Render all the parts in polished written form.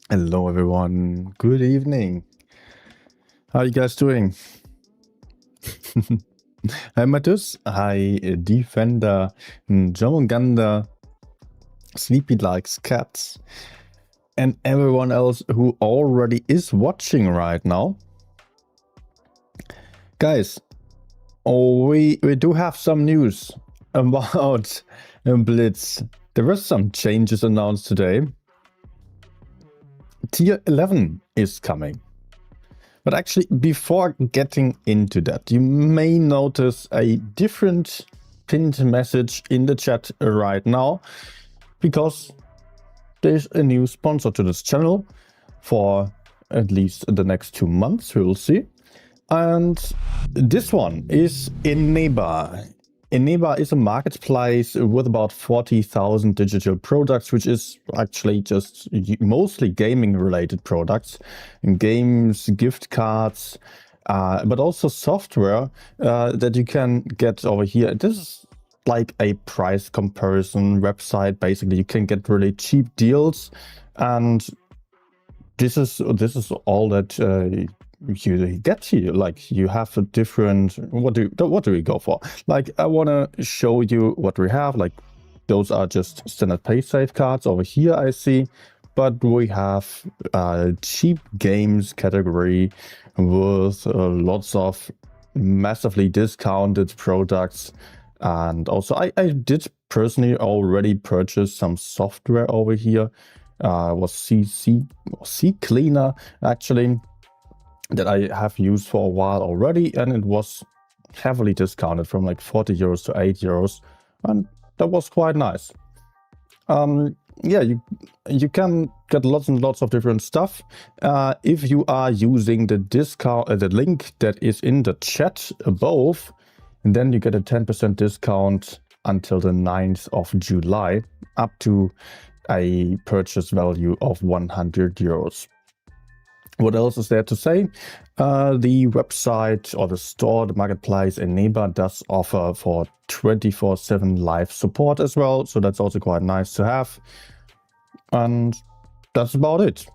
Hello everyone, good evening. How are you guys doing? Hi Matus, hi Defender, Jomunganda, Sleepy Likes Cats, and everyone else who already is watching right now. Guys, we do have some news about Blitz. There were some changes announced today. Tier 11 is coming. But actually, before getting into that, you may notice a different pinned message in the chat right now, because there's a new sponsor to this channel for at least the next 2 months, we will see. And this one is Eneba. Eneba is a marketplace with about 40,000 digital products, which is actually just mostly gaming related products, games, gift cards, but also software that you can get over here. This is like a price comparison website. Basically, you can get really cheap deals, and this is all that you get here. Like, you have a different, what do we go for? Like, I want to show you what we have. Like, those are just standard pay safe cards over here, I see, but we have cheap games category with lots of massively discounted products. And also I did personally already purchase some software over here. Was C Cleaner actually, that I have used for a while already, and it was heavily discounted from like 40 euros to 8 euros, and that was quite nice. Yeah, you can get lots and lots of different stuff if you are using the discount, the link that is in the chat above, and then you get a 10% discount until the 9th of July, up to a purchase value of 100 euros. What else is there to say? The website or the store, the marketplace Eneba, does offer for 24/7 live support as well. So that's also quite nice to have. And that's about it.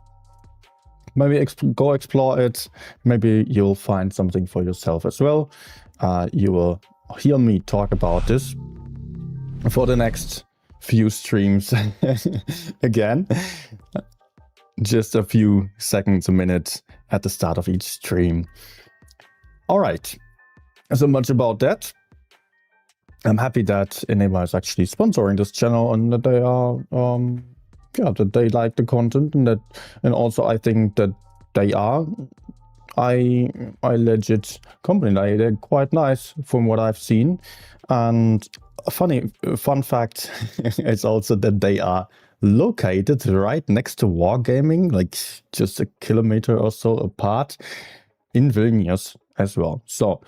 Maybe go explore it. Maybe you'll find something for yourself as well. You will hear me talk about this for the next few streams again. Just a few seconds, a minute at the start of each stream. All right, so much about that. I'm happy that Eneba is actually sponsoring this channel, and that they are, yeah, that they like the content, and also I think that they are a legit company. They're quite nice from what I've seen. And a fun fact is also that they are located right next to Wargaming, like just a kilometer or so apart, in Vilnius as well. So,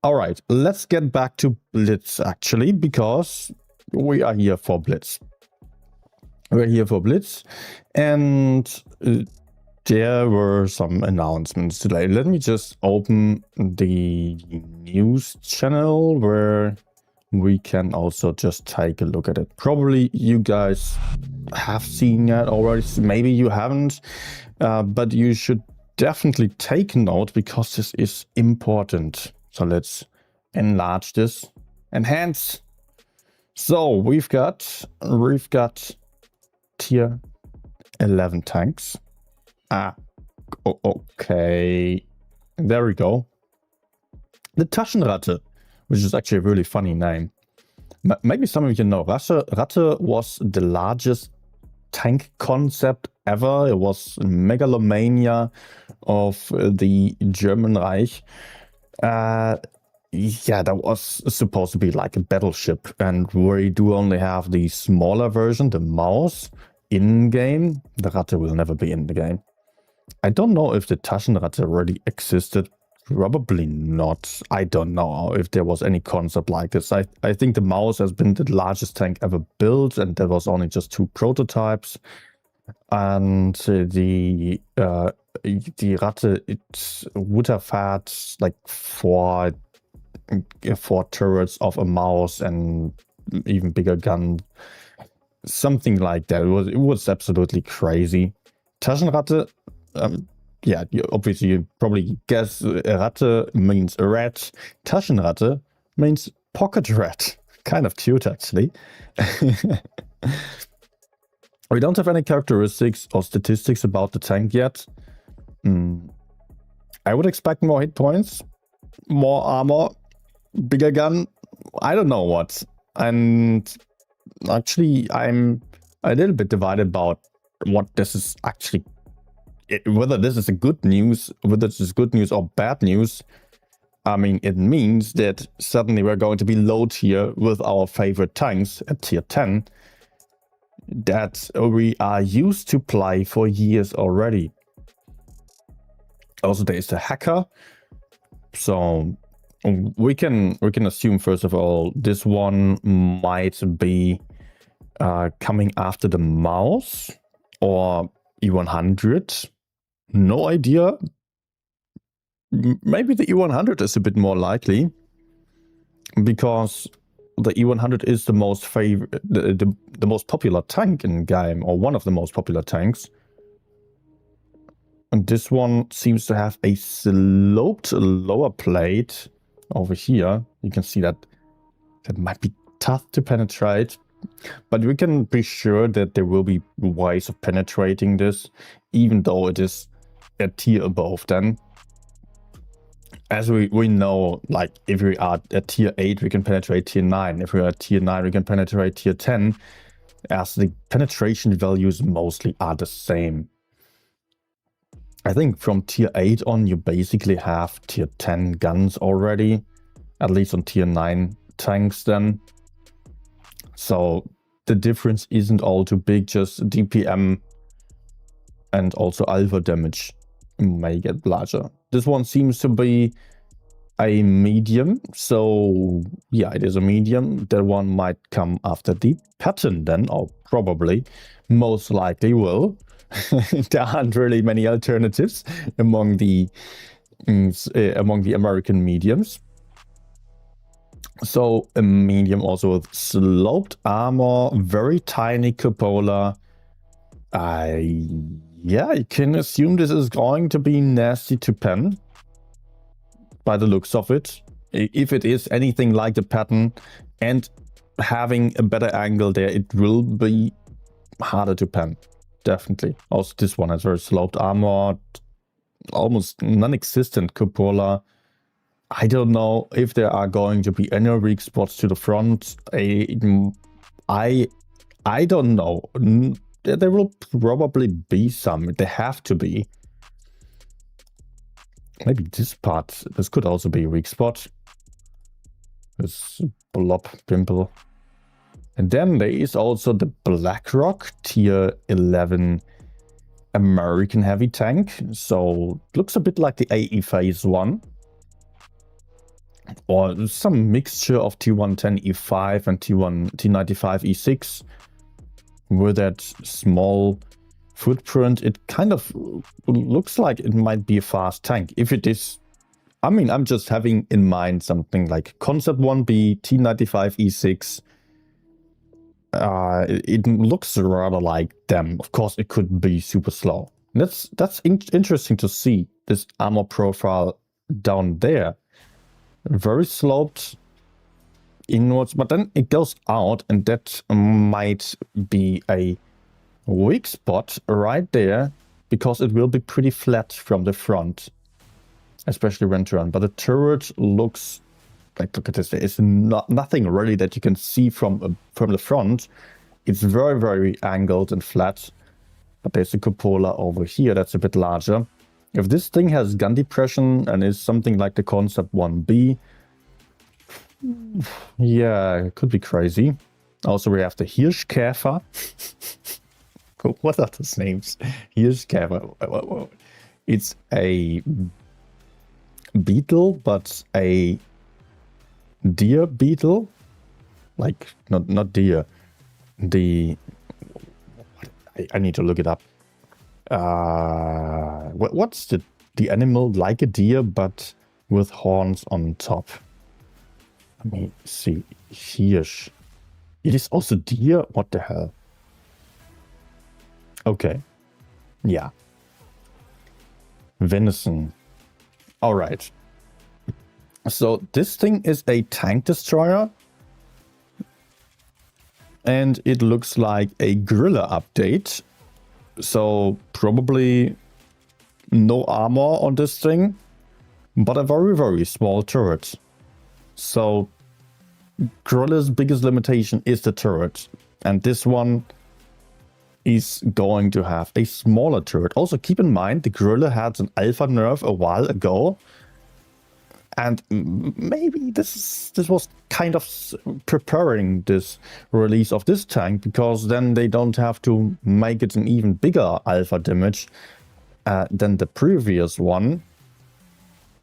all right, let's get back to Blitz actually, because we are here for Blitz. We're here for Blitz, and there were some announcements today. Let me just open the news channel where we can also just take a look at it. Probably you guys have seen that already, maybe you haven't, but you should definitely take note, because this is important. So let's enlarge this, enhance. So we've got tier 11 tanks. Okay, there we go. The Taschenratte, which is actually a really funny name. Maybe some of you know, Ratte was the largest tank concept ever. It was megalomania of the German Reich. Yeah, that was supposed to be like a battleship, and we do only have the smaller version, the Maus, in-game. The Ratte will never be in the game. I don't know if the Taschenratte already existed. Probably not. I don't know if there was any concept like this. I think the Maus has been the largest tank ever built, and there was only just 2 prototypes. And the Ratte, it would have had like 4 turrets of a Maus and even bigger gun. Something like that. It was absolutely crazy. Taschenratte, yeah, obviously you probably guess Ratte means a rat. Taschenratte means pocket rat. Kind of cute, actually. We don't have any characteristics or statistics about the tank yet. I would expect more hit points, more armor, bigger gun. I don't know what. And actually, I'm a little bit divided about what this is actually, whether this is good news or bad news. I mean, it means that suddenly we're going to be low tier with our favorite tanks at tier 10 that we are used to play for years already. Also, there is a hacker. So we can assume, first of all, this one might be coming after the Maus or E100. No idea. Maybe the E100 is a bit more likely, because the E100 is the most the most popular tank in game, or one of the most popular tanks. And this one seems to have a sloped lower plate over here. You can see that might be tough to penetrate, but we can be sure that there will be ways of penetrating this, even though it is a tier above then. As we know, like if we are at tier 8, we can penetrate tier 9. If we are at tier 9, we can penetrate tier 10, as the penetration values mostly are the same. I think from tier 8 on, you basically have tier 10 guns already, at least on tier 9 tanks then. So the difference isn't all too big, just DPM and also alpha damage may get larger. This one seems to be a medium, so yeah, it is a medium. That one might come after the pattern then, or probably, most likely will. There aren't really many alternatives among the American mediums. So a medium also with sloped armor, very tiny cupola. Yeah, I can assume this is going to be nasty to pen, by the looks of it. If it is anything like the pattern and having a better angle there, it will be harder to pen, definitely. Also, this one has very sloped armor, almost non-existent cupola. I don't know if there are going to be any weak spots to the front. I don't know. There will probably be some. There have to be. Maybe this part. This could also be a weak spot. This blob pimple. And then there is also the BlackRock tier 11 American heavy tank. So looks a bit like the AE phase 1. Or some mixture of T110 E5 and T95 E6. With that small footprint, it kind of looks like it might be a fast tank. If it is, I mean, I'm just having in mind something like Concept 1B, T95 E6. It looks rather like them. Of course, it could be super slow. That's interesting to see, this armor profile down there. very sloped inwards, but then it goes out, and that might be a weak spot right there, because it will be pretty flat from the front, especially when turned. But the turret looks like, look at this, there is nothing really that you can see from the front. It's very, very angled and flat. But there's a cupola over here that's a bit larger. If this thing has gun depression and is something like the Concept 1B, yeah, it could be crazy. Also, we have the Hirschkäfer. What are those names? Hirschkäfer. It's a beetle, but a deer beetle. Like, not deer. I need to look it up. What's the animal like a deer, but with horns on top? Let me see. Hirsch. It is also deer? What the hell? Okay. Yeah. Venison. All right. So this thing is a tank destroyer. And it looks like a gorilla update. So probably no armor on this thing, but a very, very small turret. So Gorilla's biggest limitation is the turret. And this one is going to have a smaller turret. Also keep in mind, the Gorilla had an alpha nerf a while ago. And maybe this was kind of preparing this release of this tank, because then they don't have to make it an even bigger alpha damage than the previous one.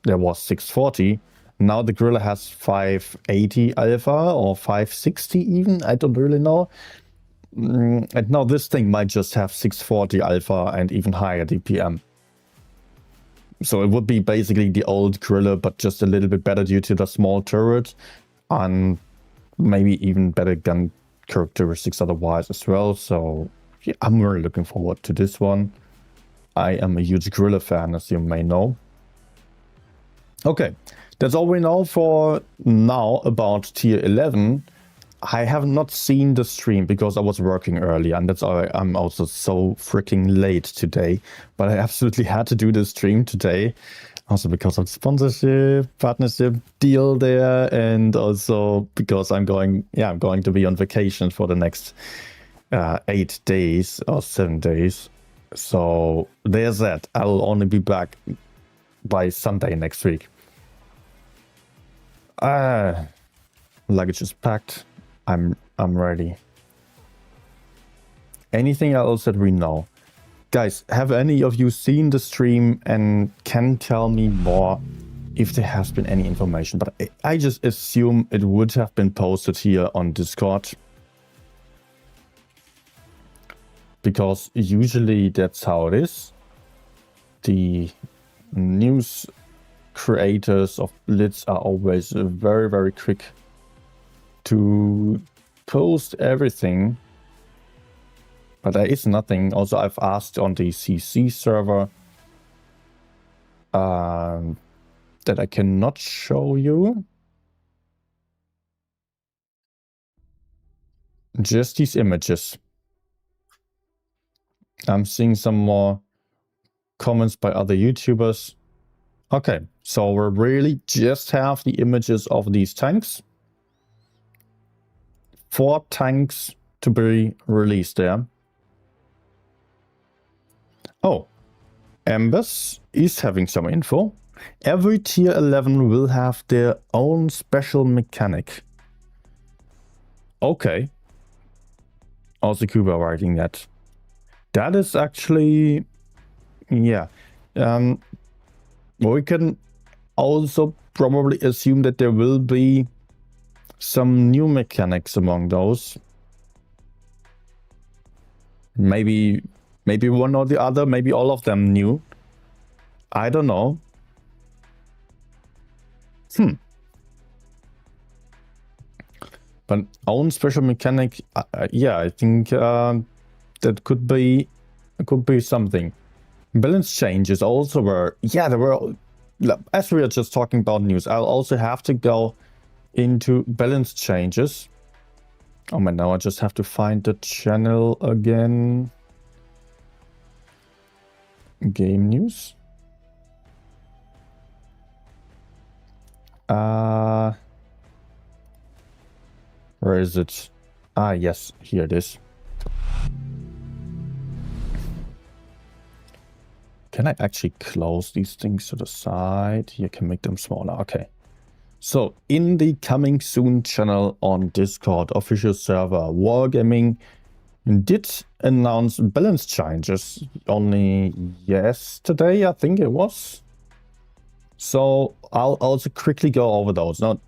There was 640. Now the Gorilla has 580 alpha or 560 even. I don't really know. And now this thing might just have 640 alpha and even higher DPM. So it would be basically the old Gorilla, but just a little bit better due to the small turret, and maybe even better gun characteristics otherwise as well. So yeah, I'm really looking forward to this one. I am a huge Gorilla fan, as you may know. Okay, that's all we know for now about tier 11. I have not seen the stream because I was working earlier, and that's why I'm also so freaking late today. But I absolutely had to do the stream today, also because of sponsorship, partnership deal there, and also because I'm going to be on vacation for the next 8 days or 7 days. So there's that. I will only be back by Sunday next week. Luggage is packed. I'm ready. Anything else that we know? Guys, have any of you seen the stream and can tell me more if there has been any information? But I just assume it would have been posted here on Discord, because usually that's how it is. The news creators of Blitz are always very, very quick to post everything, but there is nothing. Also, I've asked on the CC server that I cannot show you. Just these images. I'm seeing some more comments by other YouTubers. Okay, so we really just have the images of these tanks. 4 tanks to be released there. Oh, Embers is having some info. Every tier 11 will have their own special mechanic. Okay. Also Kuba writing that. That is actually, yeah. We can also probably assume that there will be some new mechanics among those. Maybe one or the other, maybe all of them new. I don't know. But own special mechanic, yeah, I think that could be something. Balance changes also were, yeah, there were as we are just talking about news, I'll also have to go into balance changes. Oh man, now I just have to find the channel again. Game news. Where is it? Ah, yes, here it is. Can I actually close these things to the side? You can make them smaller. Okay. So, in the coming soon channel on Discord official server, Wargaming did announce balance changes only yesterday, I think it was. So, I'll also quickly go over those. Not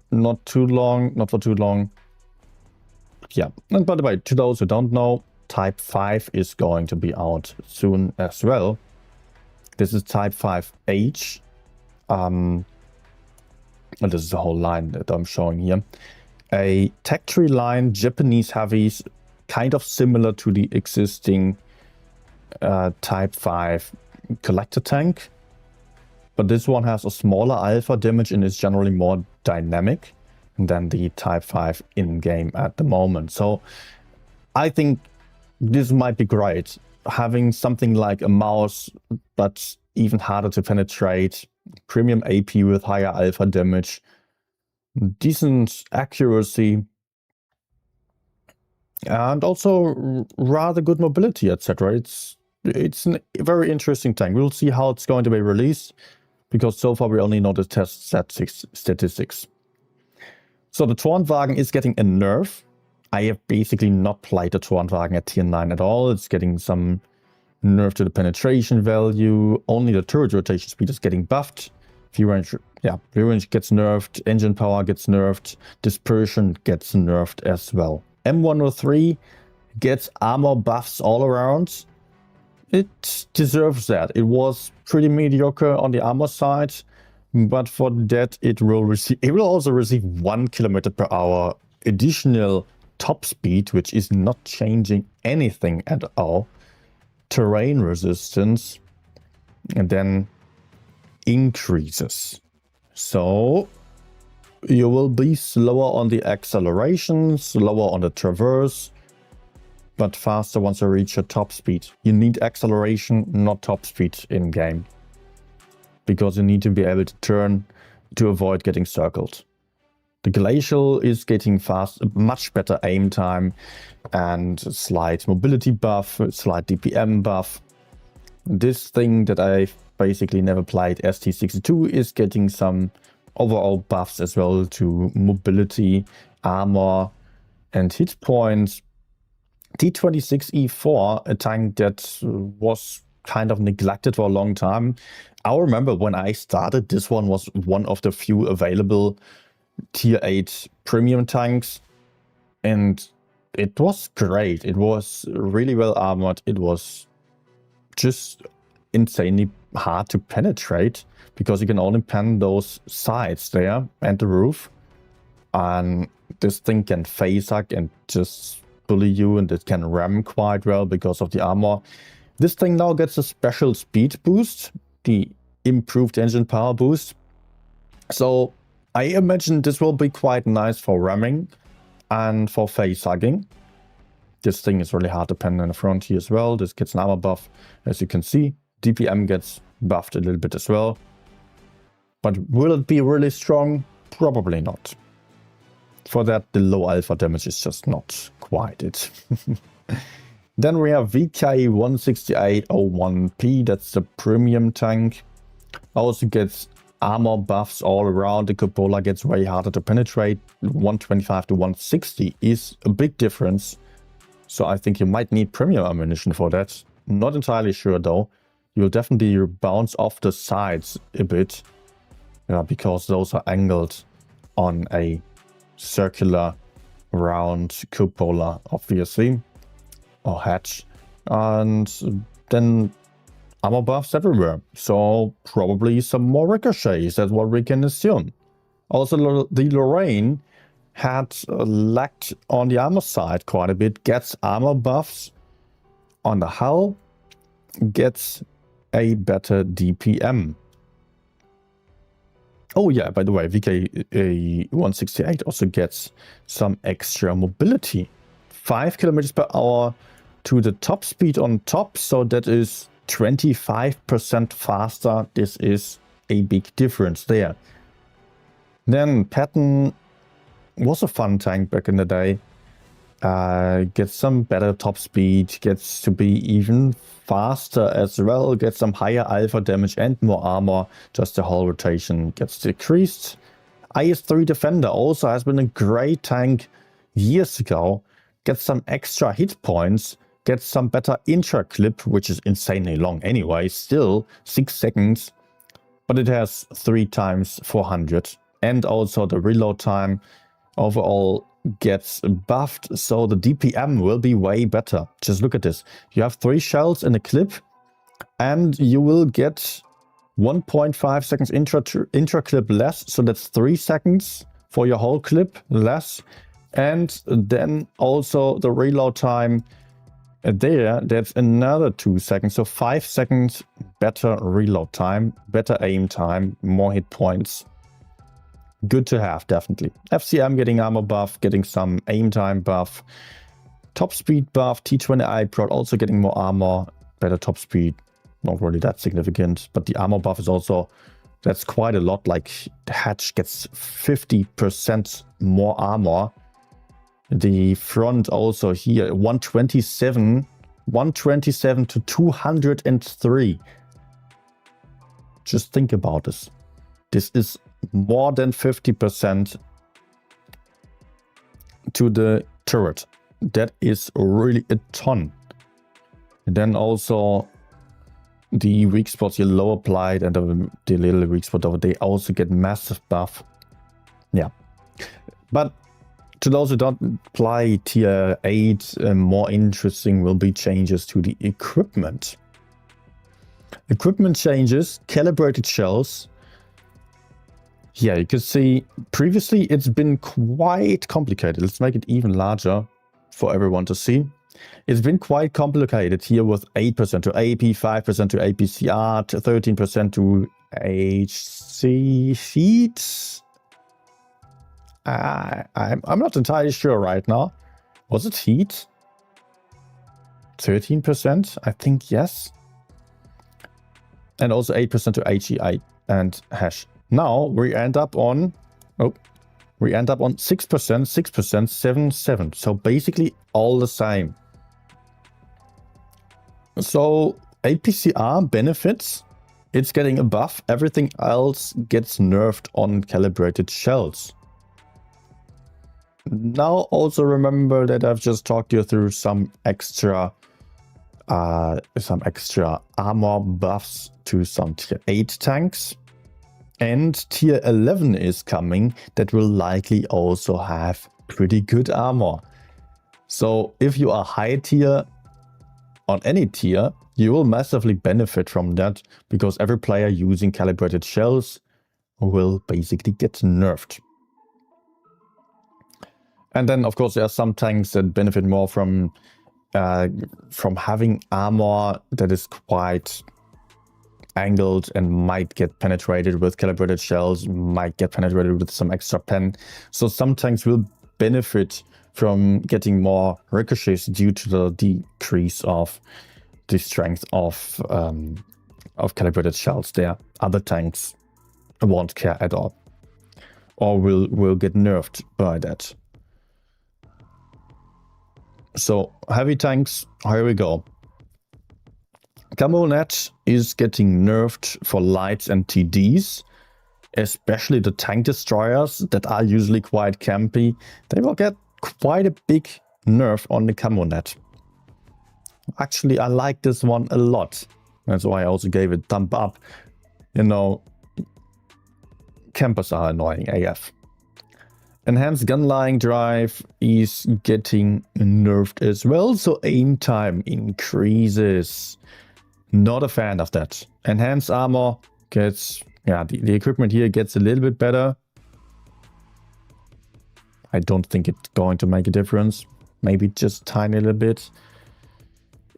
too long, not for too long. Yeah, and by the way, to those who don't know, Type 5 is going to be out soon as well. This is Type 5H. And this is the whole line that I'm showing here. A tech tree line, Japanese heavies, kind of similar to the existing Type 5 collector tank. But this one has a smaller alpha damage and is generally more dynamic than the Type 5 in-game at the moment. So I think this might be great. Having something like a mouse, but even harder to penetrate, premium AP with higher alpha damage, decent accuracy, and also rather good mobility, etc. It's a very interesting tank. We'll see how it's going to be released, because so far we only know the test statistics. So the Turnwagen is getting a nerf. I have basically not played the Turnwagen at tier 9 at all. It's getting some nerf to the penetration value. Only the turret rotation speed is getting buffed. View range gets nerfed. Engine power gets nerfed. Dispersion gets nerfed as well. M103 gets armor buffs all around. It deserves that. It was pretty mediocre on the armor side, but for that it will also receive 1 km/h additional top speed, which is not changing anything at all. Terrain resistance, and then increases. So you will be slower on the acceleration, slower on the traverse, but faster once you reach your top speed. You need acceleration, not top speed in game, because you need to be able to turn to avoid getting circled. The Glacial is getting much better aim time and slight mobility buff, slight DPM buff. This thing that I've basically never played, ST62, is getting some overall buffs as well to mobility, armor, and hit points. T26E4, a tank that was kind of neglected for a long time. I remember when I started, this one was one of the few available tier 8 premium tanks, and it was great. It was really well armored. It was just insanely hard to penetrate, because you can only pen those sides there and the roof, and this thing can phase hack and just bully you, and it can ram quite well because of the armor. This thing now gets a special speed boost, the improved engine power boost. So I imagine this will be quite nice for ramming and for face hugging. This thing is really hard to pen in the front here as well. This gets an armor buff, as you can see. DPM gets buffed a little bit as well. But will it be really strong? Probably not. For that, the low alpha damage is just not quite it. Then we have VK16801P, that's the premium tank. Also gets armor buffs all around. The cupola gets way harder to penetrate. 125 to 160 is a big difference. So I think you might need premium ammunition for that. Not entirely sure though. You'll definitely bounce off the sides a bit. Yeah, because those are angled on a circular round cupola, obviously. Or hatch. And then armor buffs everywhere, so probably some more ricochets, that's what we can assume. Also, the Lorraine had lacked on the armor side quite a bit, gets armor buffs on the hull, gets a better DPM. Oh yeah, by the way, VK168 also gets some extra mobility. 5 kilometers per hour to the top speed on top, so that is 25% faster. This is a big difference there. Then Patton was a fun tank back in the day. Gets some better top speed, gets to be even faster as well, gets some higher alpha damage and more armor. Just the whole rotation gets decreased. IS-3 Defender also has been a great tank years ago. Gets some extra hit points, gets some better intra clip, which is insanely long anyway, still 6 seconds. But it has 3 times 400. And also the reload time overall gets buffed, so the DPM will be way better. Just look at this. You have 3 shells in a clip, and you will get 1.5 seconds intra clip less, so that's 3 seconds for your whole clip less. And then also the reload time that's another 2 seconds, so 5 seconds better reload time, better aim time, more hit points. Good to have, definitely. FCM getting armor buff, getting some aim time buff, top speed buff, T20i Prod also getting more armor, better top speed, not really that significant, but the armor buff is also, that's quite a lot. Like the hatch gets 50% more armor. The front also here, 127 to 203. Just think about this. This is more than 50% to the turret. That is really a ton. And then also the weak spots, your lower plate and the little weak spot over, they also get massive buff. Yeah. But to those who don't play tier 8, more interesting will be changes to the equipment. Equipment changes, calibrated shells. Yeah, you can see previously it's been quite complicated. Let's make it even larger for everyone to see. It's been quite complicated here with 8% to AP, 5% to APCR, 13% to HC sheets. I'm not entirely sure right now. Was it heat? 13%? I think yes. And also 8% to HEI and hash. Now we end up on 6%, 6%, 7, 7. So basically all the same. So APCR benefits. It's getting a buff. Everything else gets nerfed on calibrated shells. Now also remember that I've just talked you through some extra armor buffs to some tier 8 tanks. And tier 11 is coming that will likely also have pretty good armor. So if you are high tier on any tier, you will massively benefit from that because every player using calibrated shells will basically get nerfed. And then of course there are some tanks that benefit more from having armor that is quite angled and might get penetrated with calibrated shells, might get penetrated with some extra pen. So some tanks will benefit from getting more ricochets due to the decrease of the strength of calibrated shells there. Other tanks won't care at all, or will get nerfed by that. So heavy tanks, here we go. Camo net is getting nerfed for lights and TDs, especially the tank destroyers that are usually quite campy. They will get quite a big nerf on the camo net. Actually, I like this one a lot. That's why I also gave it thumb up. You know, campers are annoying AF. Enhanced gunline drive is getting nerfed as well, so aim time increases. Not a fan of that. Enhanced armor gets, yeah, the equipment here gets a little bit better. I don't think it's going to make a difference. Maybe just tiny little bit.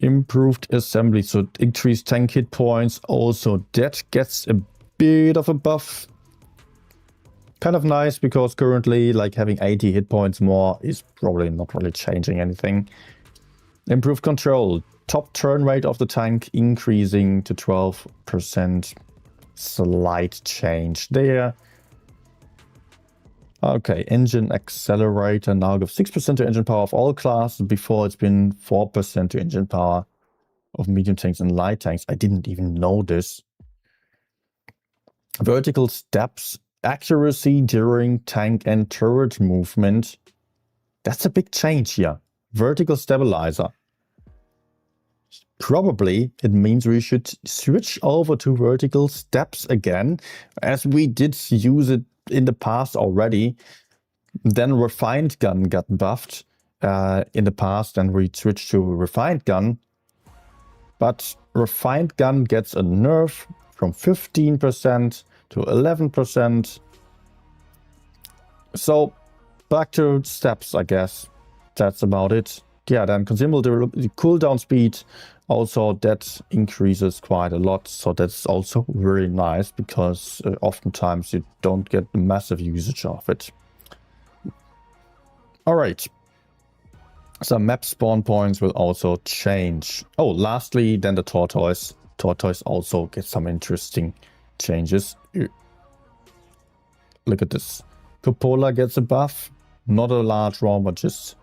Improved assembly, so increased tank hit points. Also, that gets a bit of a buff. Kind of nice because currently like having 80 hit points more is probably not really changing anything. Improved control. Top turn rate of the tank increasing to 12%. Slight change there. Okay, engine accelerator now gives 6% to engine power of all classes. Before it's been 4% to engine power of medium tanks and light tanks. I didn't even know this. Vertical steps. Accuracy during tank and turret movement. That's a big change here. Vertical stabilizer. Probably it means we should switch over to vertical steps again, as we did use it in the past already. Then refined gun got buffed in the past and we switched to refined gun. But refined gun gets a nerf from 15% to 11%. So back to steps, I guess. That's about it. Yeah, then consumable the cooldown speed, also that increases quite a lot. So that's also very nice because oftentimes you don't get massive usage of it. All right. Some map spawn points will also change. Oh, lastly, then the tortoise. Tortoise also gets some interesting changes. Look at this. Cupola gets a buff. Not a large one, but just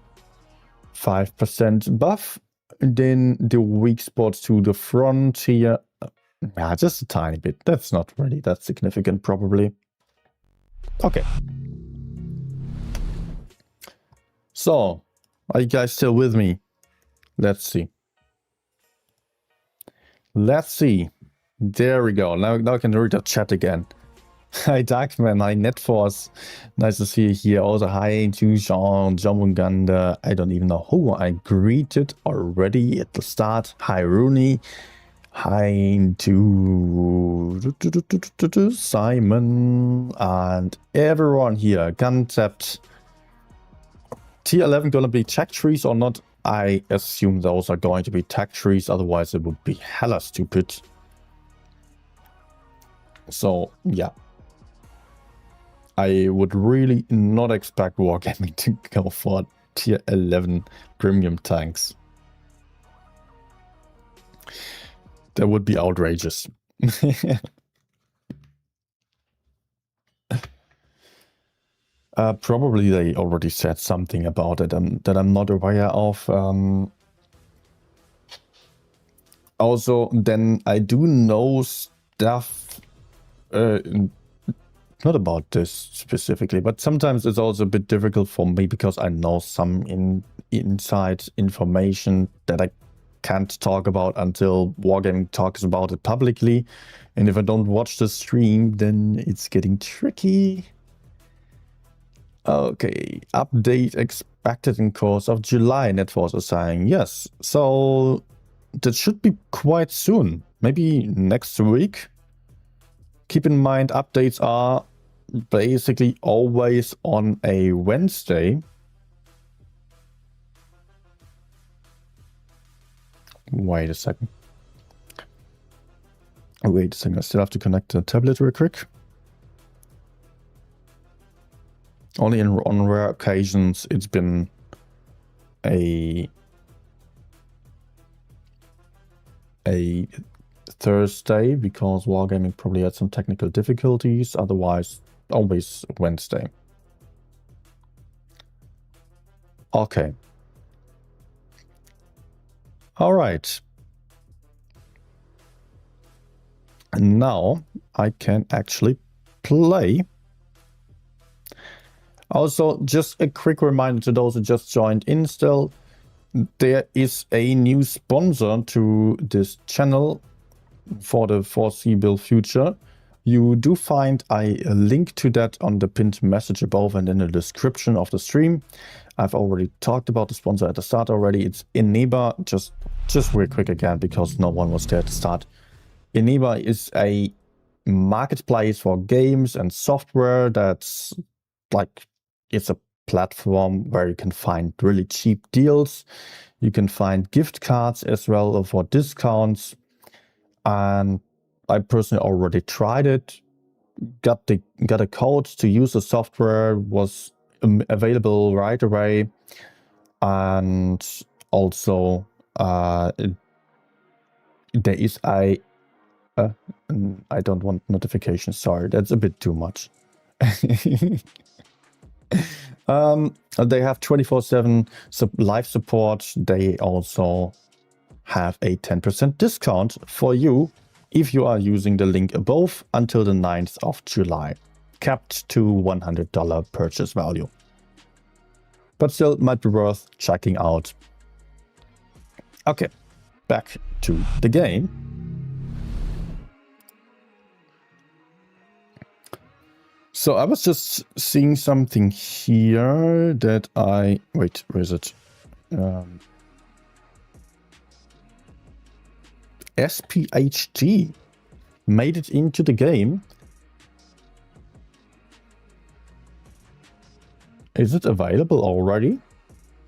5% buff. Then the weak spots to the front here. Yeah, just a tiny bit. That's not really that significant, probably. Okay. So, are you guys still with me? Let's see. Let's see. There we go. Now I can read the chat again. Hi Darkman, hi Netforce. Nice to see you here. Also hi to Jean, Jamunganda. I don't even know who I greeted already at the start. Hi Rooney. Hi to Simon and everyone here. Concept. Tier 11 gonna be tech trees or not? I assume those are going to be tech trees, otherwise it would be hella stupid. So yeah. I would really not expect Wargaming to go for tier 11 premium tanks. That would be outrageous. Probably they already said something about it that I'm not aware of. Also, then I do know stuff, not about this specifically, but sometimes it's also a bit difficult for me because I know some inside information that I can't talk about until Wargaming talks about it publicly. And if I don't watch the stream, then it's getting tricky. Okay, update expected in course of July, Netforce is saying. Yes, so that should be quite soon, maybe next week. Keep in mind, updates are basically always on a Wednesday. Wait a second. Wait a second, I still have to connect the tablet real quick. Only on rare occasions it's been a Thursday because Wargaming probably had some technical difficulties. Otherwise, always Wednesday. Okay. All right. And now I can actually play. Also, just a quick reminder to those who just joined in still. There is a new sponsor to this channel for the foreseeable future. You do find a link to that on the pinned message above and in the description of the stream. I've already talked about the sponsor at the start already. It's Eneba. Just real quick again because no one was there at the start. Eneba is a marketplace for games and software that's like, it's a platform where you can find really cheap deals. You can find gift cards as well for discounts. And I personally already tried it. got a code to use the software, was available right away, and also there is I don't want notifications. Sorry, that's a bit too much. They have 24/7 live support. They also have a 10% discount for you if you are using the link above until the 9th of July, capped to $100 purchase value. But still might be worth checking out. Okay, back to the game. So I was just seeing something here that wait, where is it? SPHG made it into the game. Is it available already?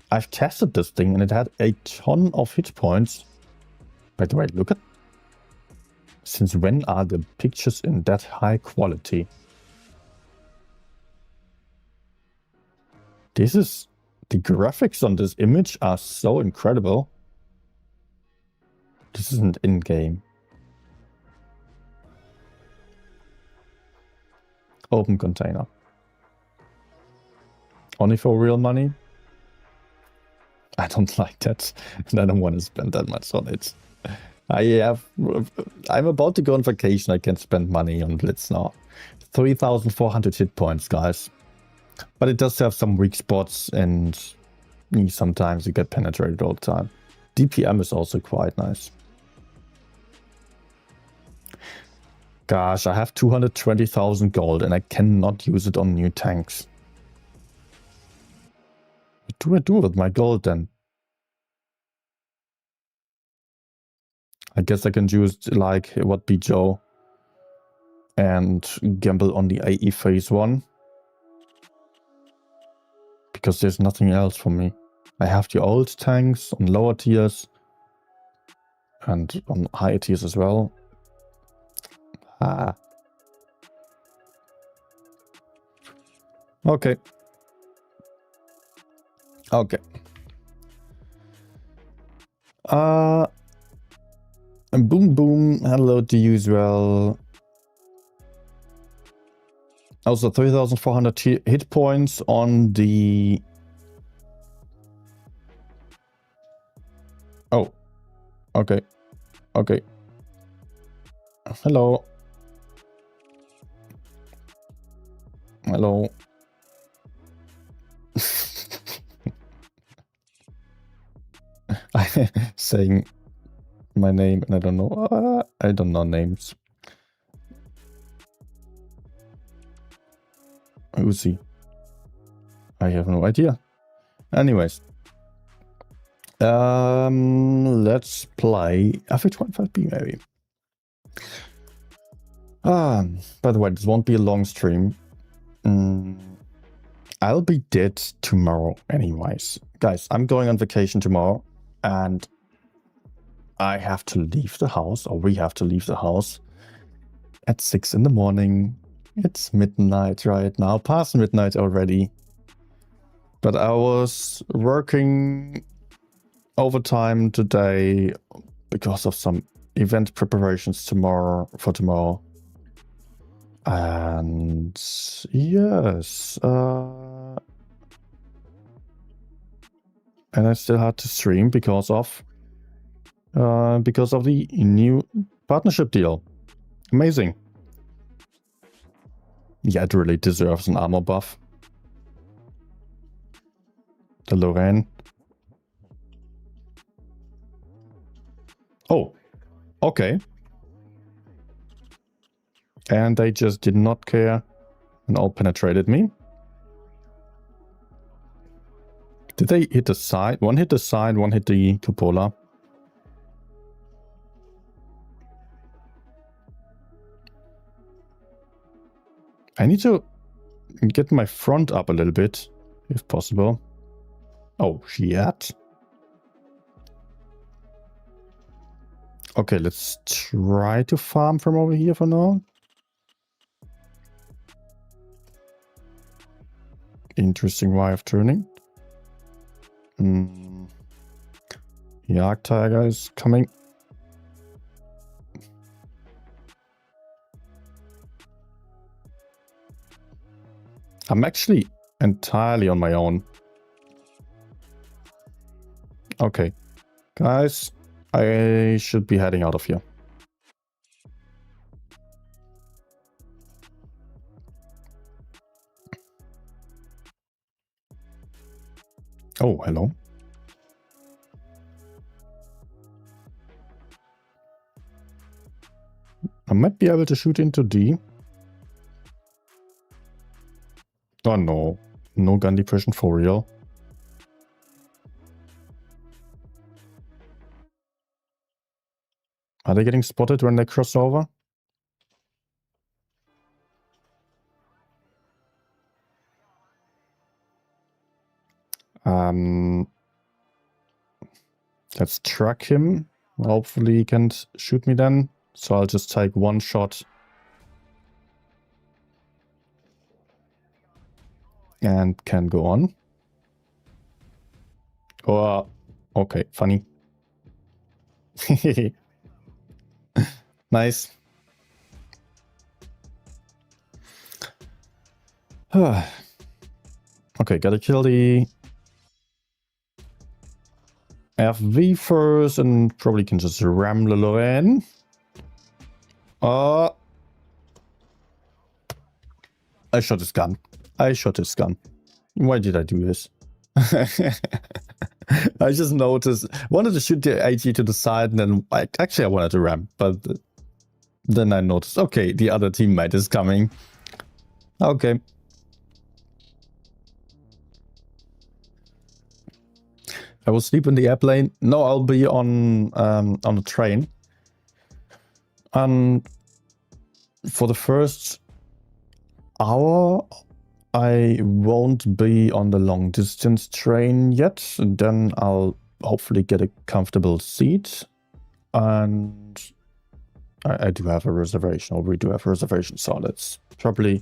I've tested this thing and it had a ton of hit points. By the way, look at... Since when are the pictures in that high quality? The graphics on this image are so incredible. This isn't in-game. Open container. Only for real money? I don't like that. And I don't want to spend that much on it. I'm about to go on vacation. I can spend money on Blitz now. 3,400 hit points, guys. But it does have some weak spots, and sometimes you get penetrated all the time. DPM is also quite nice. Gosh, I have 220,000 gold and I cannot use it on new tanks. What do I do with my gold then? I guess I can use like what be Joe and gamble on the AE phase 1. Because there's nothing else for me. I have the old tanks on lower tiers and on higher tiers as well. Okay. Okay. Boom boom. Hello to you as well. Also 3,400 hit points on the... Oh. Okay. Okay. Hello. Hello. Saying my name and I don't know. I don't know names. Who's he? I have no idea. Anyways. Let's play FH15B maybe. By the way, this won't be a long stream. I'll be dead tomorrow anyways. Guys, I'm going on vacation tomorrow and I have to leave the house, or we have to leave the house at 6 in the morning. It's midnight right now, past midnight already. But I was working overtime today because of some event preparations for tomorrow. And yes, and I still had to stream because of the new partnership deal. Amazing. Yeah, it really deserves an armor buff. The Lorraine. Oh, okay. And they just did not care and all penetrated me. Did they hit the side? One hit the side, one hit the cupola. I need to get my front up a little bit, if possible. Oh, shit. Okay, let's try to farm from over here for now. Interesting way of turning. Jagdtiger is coming. I'm actually entirely on my own. Okay. Guys, I should be heading out of here. Oh, hello. I might be able to shoot into D. Oh no. No gun depression for real. Are they getting spotted when they cross over? Let's track him. Hopefully he can't shoot me then. So I'll just take one shot. And can go on. Oh, okay, funny. Nice. Okay, gotta kill the FV first and probably can just ram the Lorraine. I shot his gun. I shot his gun. Why did I do this? I just noticed. Wanted to shoot the AT to the side and then actually I wanted to ram, but then I noticed, okay, the other teammate is coming. Okay. I will sleep in the airplane. No, I'll be on a train. And for the first hour, I won't be on the long distance train yet. And then I'll hopefully get a comfortable seat. And I do have a reservation, or we do have a reservation, so that's probably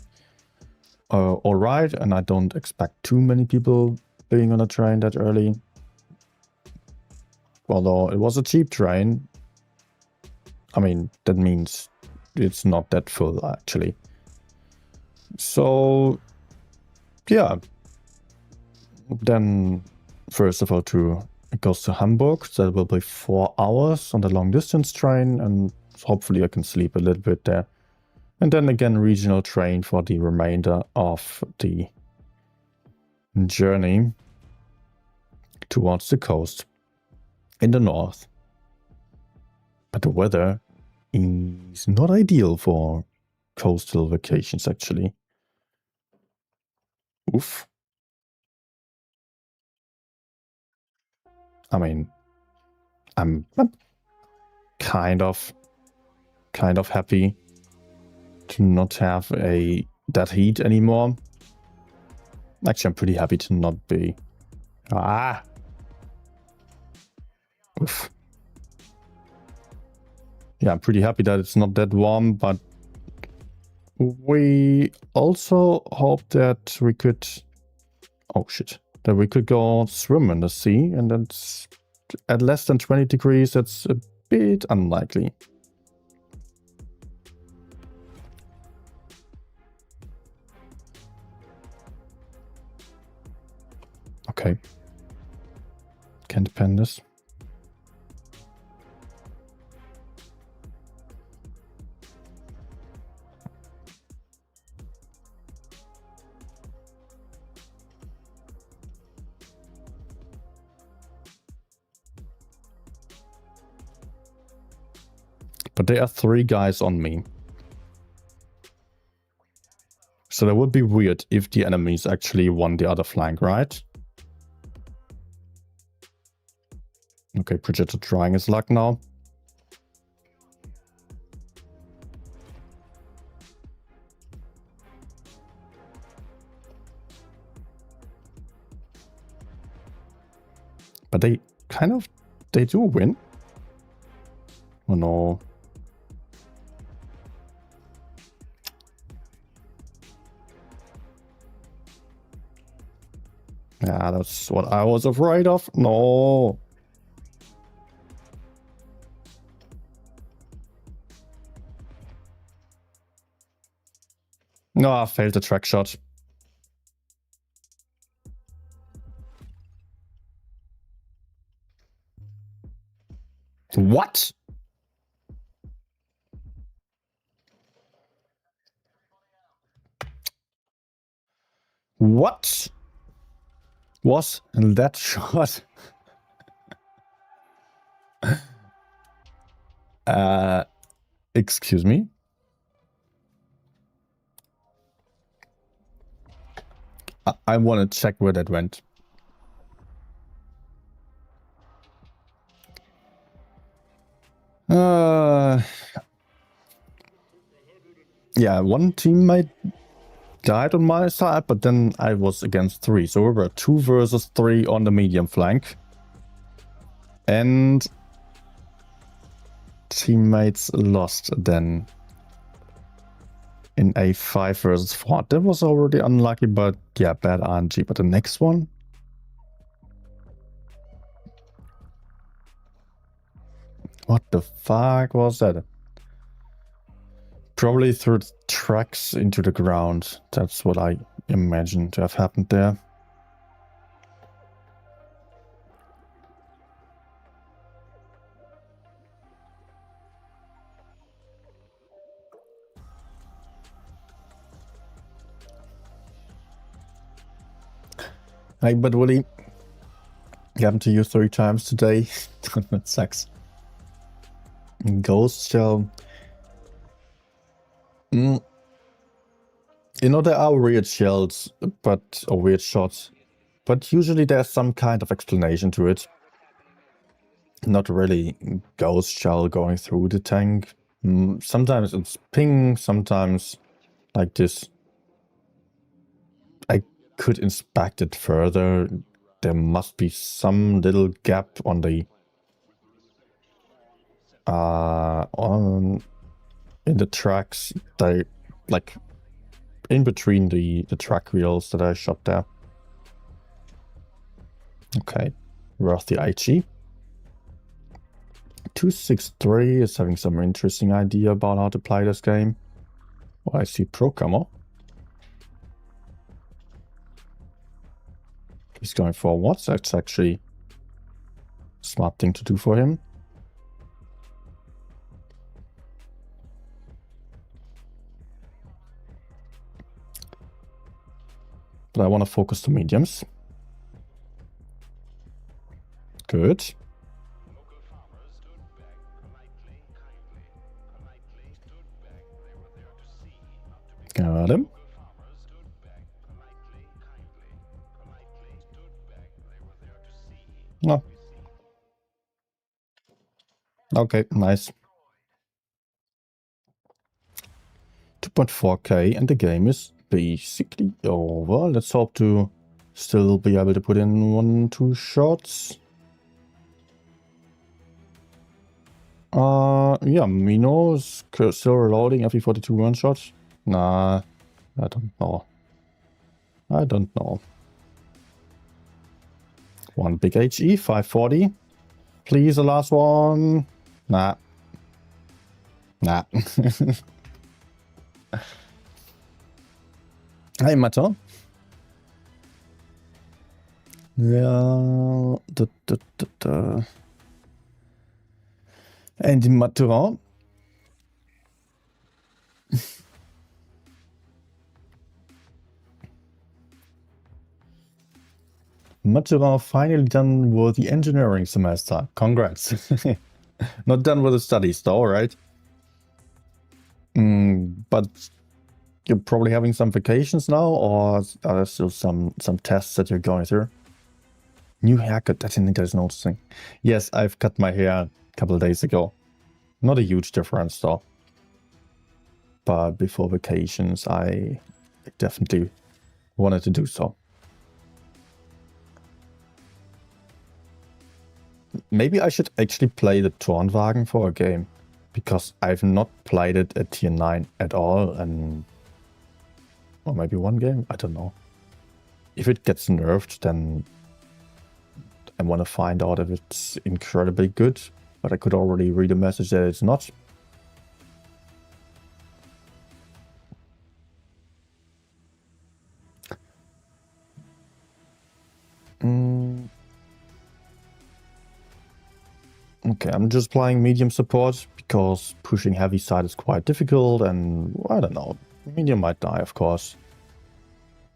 all right. And I don't expect too many people being on a train that early. Although it was a cheap train. I mean, that means it's not that full, actually. So, yeah. Then, first of all, it goes to Hamburg. That will be 4 hours on the long distance train. And hopefully I can sleep a little bit there. And then again, regional train for the remainder of the journey towards the coast in the north. But the weather is not ideal for coastal vacations, actually. Oof. I mean, I'm kind of happy to not have that heat anymore. Actually, I'm pretty happy to not be. Oof. Yeah, I'm pretty happy that it's not that warm, but we also hope that we could... Oh, shit. That we could go swim in the sea, and that's at less than 20 degrees. That's a bit unlikely. Okay. Can't depend this. But there are 3 guys on me. So that would be weird if the enemies actually won the other flank, right? Okay, Bridgetto trying his luck now. But they do win. Oh no. Yeah, that's what I was afraid of. No. No, I failed the track shot. What? What was that shot? Excuse me? I want to check where that went. Yeah, one teammate died on my side, but then I was against 3. So we were 2 versus 3 on the medium flank. And teammates lost then in a 5 versus 4. That was already unlucky, but yeah, bad RNG. But the next one? What the fuck was that? Probably threw tracks into the ground. That's what I imagine to have happened there. Hey, but Willie, it happened to you 3 times today. That sucks. Ghost shell. You know, there are weird shells, or weird shots, but usually there's some kind of explanation to it. Not really ghost shell going through the tank. Sometimes it's ping, sometimes like this. I could inspect it further. There must be some little gap on the in the tracks. They like in between the track wheels that I shot there. Okay, worth the IG. 263 is having some interesting idea about how to play this game. Oh, I see Pro Camo. He's going forward. That's actually a smart thing to do for him. But I want to focus the mediums. Good. Got him. Oh. Okay, nice. 2.4k and the game is basically over. Let's hope to still be able to put in 1-2 shots. Yeah, Mino is still reloading FE42 one shot. Nah, I don't know. I don't know. One big HE, 540. Please, the last one. Nah. Nah. Hey, Mato. Yeah. And Maturin. Maturin finally done with the engineering semester. Congrats. Not done with the studies though, right? But you're probably having some vacations now, or are there still some tests that you're going through? New haircut, I think there's noticing. Yes, I've cut my hair a couple of days ago. Not a huge difference though. But before vacations, I definitely wanted to do so. Maybe I should actually play the Turnwagen for a game, because I've not played it at tier 9 at all, and or maybe one game, I don't know. if it gets nerfed, then I want to find out if it's incredibly good. But I could already read a message that it's not. Okay, I'm just playing medium support because pushing heavy side is quite difficult, and I don't know, medium might die, of course.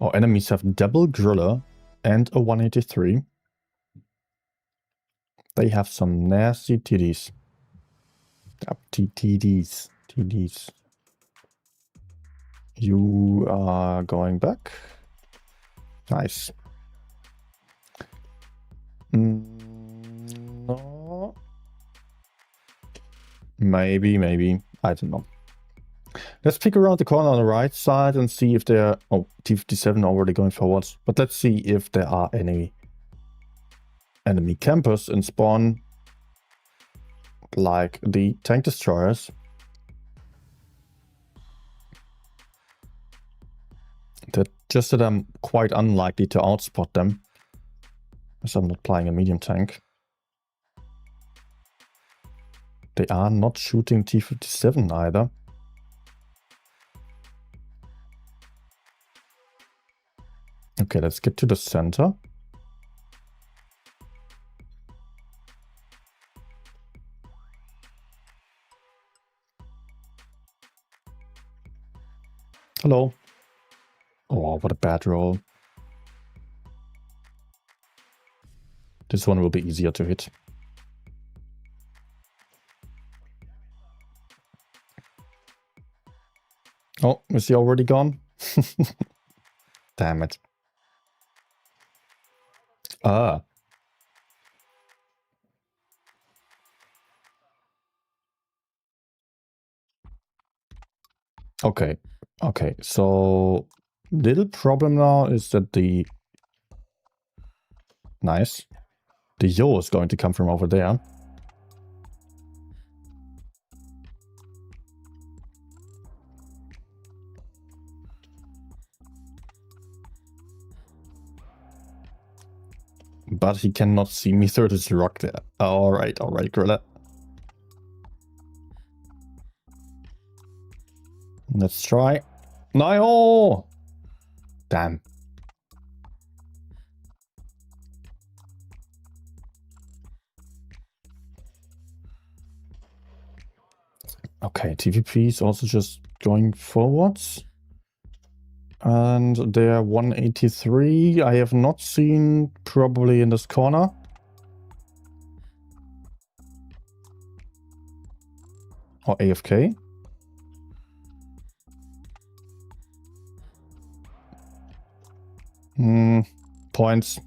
Our enemies have double Griller and a 183. They have some nasty TDs. TDs. TDs. You are going back. Nice. No. Maybe. I don't know. Let's peek around the corner on the right side and see if there are... Oh, T-57 already going forwards. But let's see if there are any enemy campers in spawn, like the tank destroyers. Just that I'm quite unlikely to outspot them, as I'm not playing a medium tank. They are not shooting T-57 either. Okay, let's get to the center. Hello. Oh, what a bad roll. This one will be easier to hit. Oh, is he already gone? Damn it. Ah. Okay. Okay, so little problem now is that the... Nice. The Yo is going to come from over there. But he cannot see me through this rock there. Alright, Grilla. Let's try. No! Damn. Okay, TVP is also just going forwards. And they're 183. I have not seen probably in this corner. Or AFK. Points.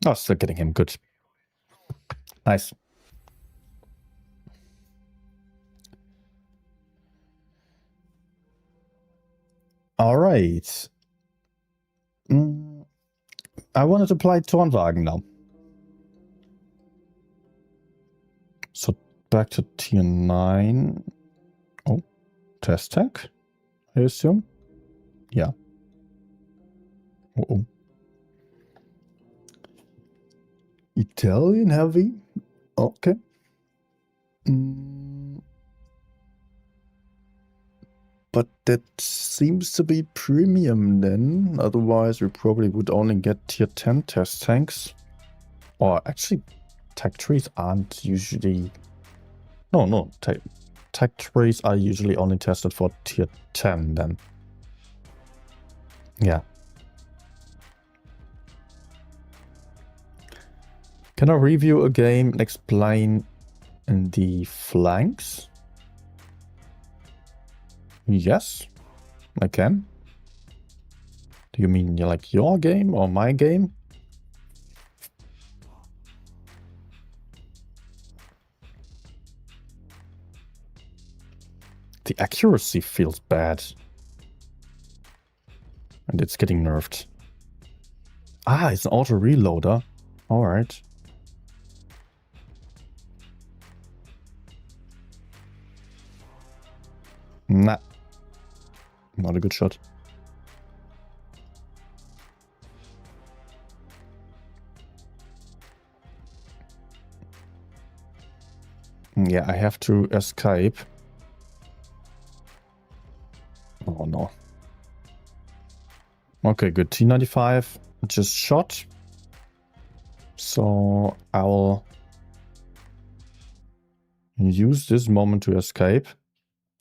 Oh, still getting him. Good. Nice. All right. I wanted to play Tornwagen now. So back to tier 9. Oh, test tank, I assume. Yeah. Uh-oh. Italian heavy. Okay. But that seems to be premium then. Otherwise, we probably would only get tier 10 test tanks. Or actually, tech trees aren't usually... No. Tech trees are usually only tested for tier 10 then. Yeah. Can I review a game and explain the flanks? Yes, I can. Do you mean like your game or my game? The accuracy feels bad. And it's getting nerfed. Ah, it's an auto reloader. Alright. Nah. Not a good shot. Yeah, I have to escape. Oh no. Okay, good. T95 just shot. So I'll use this moment to escape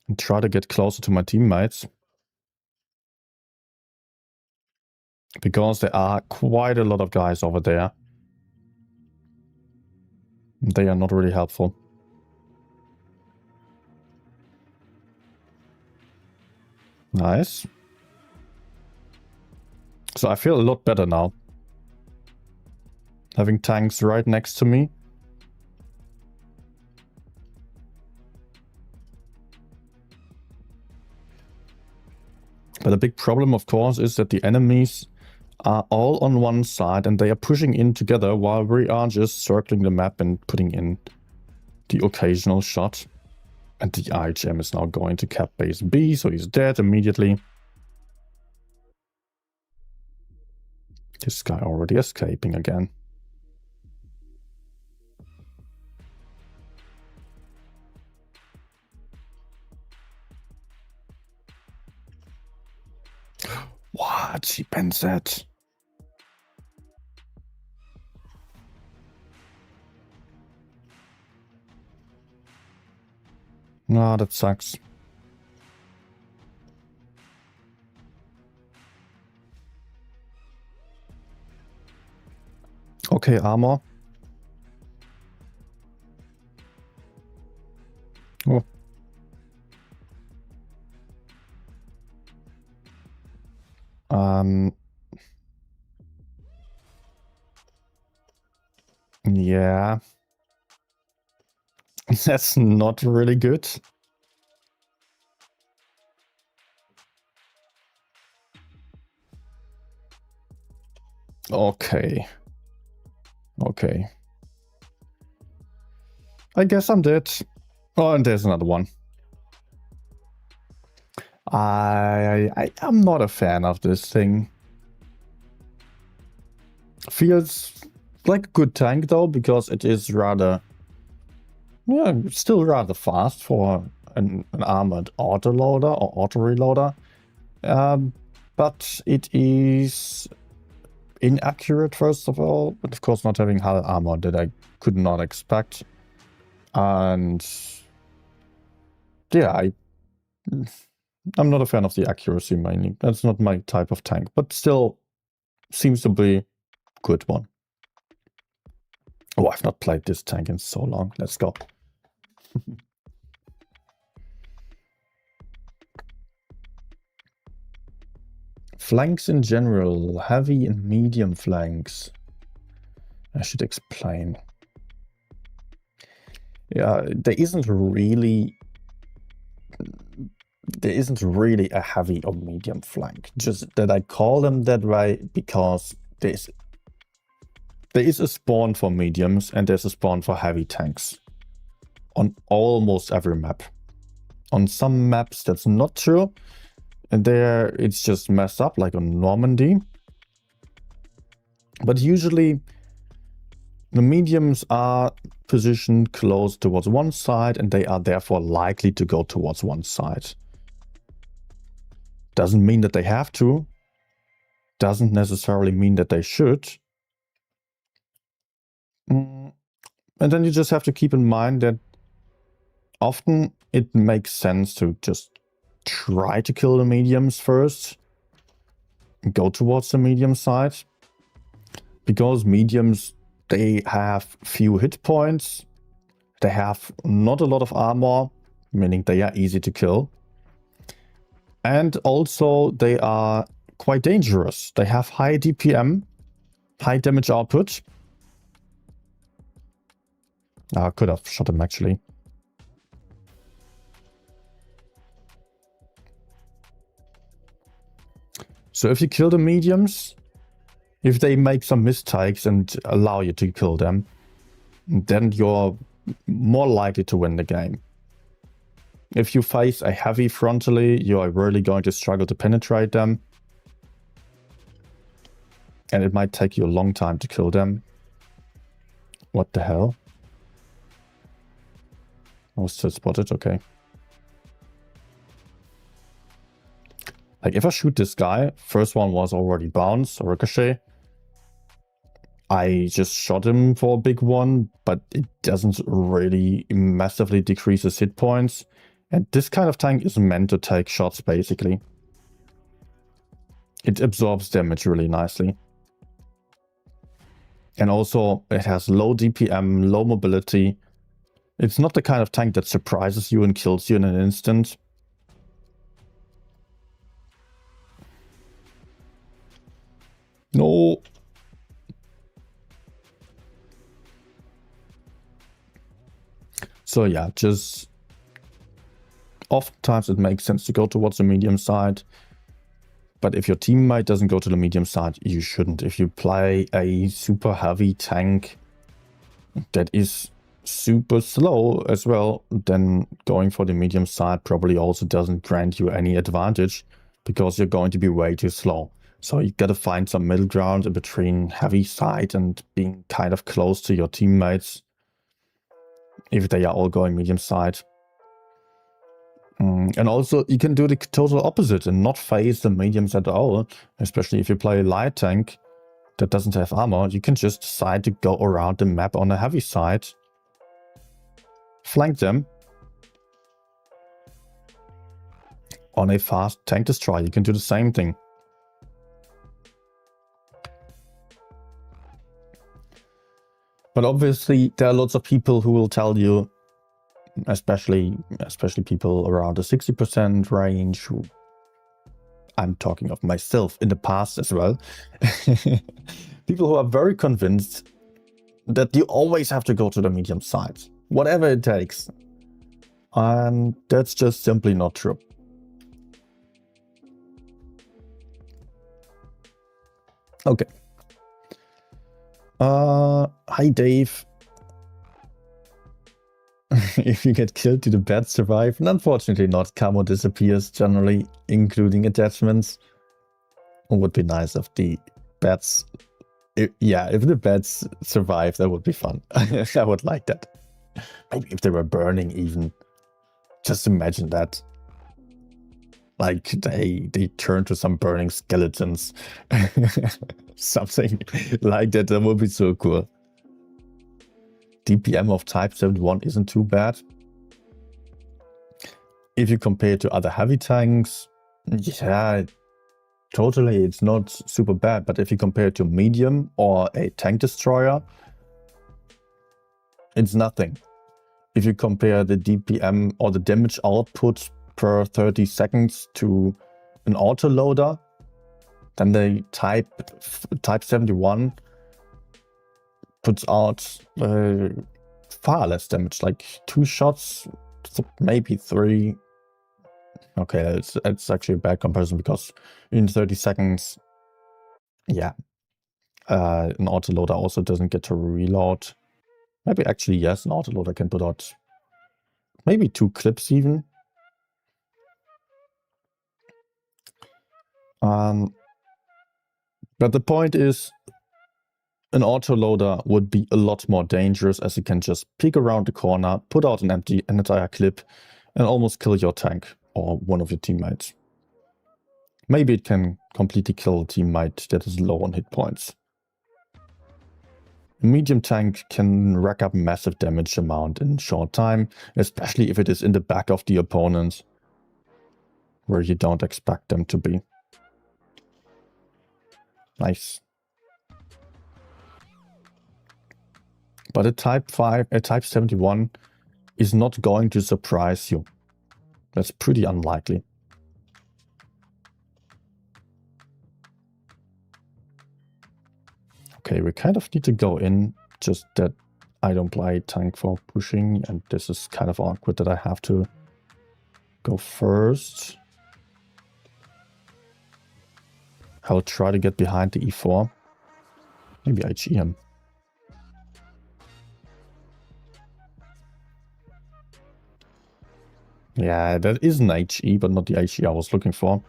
and try to get closer to my teammates. Because there are quite a lot of guys over there. They are not really helpful. Nice. So I feel a lot better now. Having tanks right next to me. But the big problem, of course, is that the enemies are all on one side and they are pushing in together while we are just circling the map and putting in the occasional shot. And the IHM is now going to cap base B, so he's dead immediately. This guy already escaping again. What? He bends that. No, that sucks. Okay, armor. Oh. Yeah. That's not really good. Okay. Okay. I guess I'm dead. Oh, and there's another one. I'm not a fan of this thing. Feels like a good tank though, because it is rather, yeah, still rather fast for an armored autoloader or auto reloader. But it is inaccurate, first of all, but of course not having hull armor that I could not expect. And yeah, I'm not a fan of the accuracy mainly. That's not my type of tank, but still seems to be a good one. Oh, I've not played this tank in so long. Let's go. Flanks in general, heavy and medium flanks. I should explain. Yeah, there isn't really a heavy or medium flank. Just that I call them that way because there is a spawn for mediums and there's a spawn for heavy tanks on almost every map. On some maps that's not true, and there it's just messed up, like on Normandy. But usually the mediums are positioned close towards one side and they are therefore likely to go towards one side. Doesn't mean that they have to. Doesn't necessarily mean that they should. And then you just have to keep in mind that often it makes sense to just try to kill the mediums first. Go towards the medium side. Because mediums, they have few hit points. They have not a lot of armor, meaning they are easy to kill. And also they are quite dangerous. They have high DPM, high damage output. I could have shot him actually. So if you kill the mediums, if they make some mistakes and allow you to kill them, then you're more likely to win the game. If you face a heavy frontally, you are really going to struggle to penetrate them. And it might take you a long time to kill them. What the hell? I was still spotted, okay. Like, if I shoot this guy, first one was already bounced or ricochet. I just shot him for a big one, but it doesn't really massively decrease his hit points. And this kind of tank is meant to take shots, basically. It absorbs damage really nicely. And also, it has low DPM, low mobility. It's not the kind of tank that surprises you and kills you in an instant. No. So yeah, just oftentimes it makes sense to go towards the medium side. But if your teammate doesn't go to the medium side, you shouldn't. If you play a super heavy tank that is super slow as well, then going for the medium side probably also doesn't grant you any advantage because you're going to be way too slow. So you gotta find some middle ground in between heavy side and being kind of close to your teammates if they are all going medium side. And also you can do the total opposite and not face the mediums at all, especially if you play a light tank that doesn't have armor. You can just decide to go around the map on the heavy side, flank them. On a fast tank destroyer, you can do the same thing. But obviously, there are lots of people who will tell you, especially people around the 60% range, who I'm talking of myself in the past as well. People who are very convinced that you always have to go to the medium side, whatever it takes. And that's just simply not true. Okay. Hi Dave. If you get killed, do the bats survive? And unfortunately not. Camo disappears generally, including attachments. It would be nice if the bats... if the bats survive, that would be fun. I would like that. Maybe if they were burning even. Just imagine that. Like they turn to some burning skeletons. Something like that. That would be so cool. DPM of Type 71 isn't too bad. If you compare it to other heavy tanks, yeah, totally, it's not super bad. But if you compare it to medium or a tank destroyer, it's nothing. If you compare the DPM or the damage output per 30 seconds to an autoloader, then the Type 71 puts out far less damage, like 2 shots, maybe 3. Okay, it's actually a bad comparison because in 30 seconds, yeah, an autoloader also doesn't get to reload. Maybe actually, yes, an autoloader can put out maybe 2 clips even. But the point is, an autoloader would be a lot more dangerous as it can just peek around the corner, put out an entire clip, and almost kill your tank or one of your teammates. Maybe it can completely kill a teammate that is low on hit points. A medium tank can rack up massive damage amount in short time, especially if it is in the back of the opponent, where you don't expect them to be. Nice. But a Type 71 is not going to surprise you. That's pretty unlikely. Okay, we kind of need to go in, just that I don't play tank for pushing, and this is kind of awkward that I have to go first. I'll try to get behind the E4. Maybe I G him. Yeah, that is an HE, but not the HE I was looking for.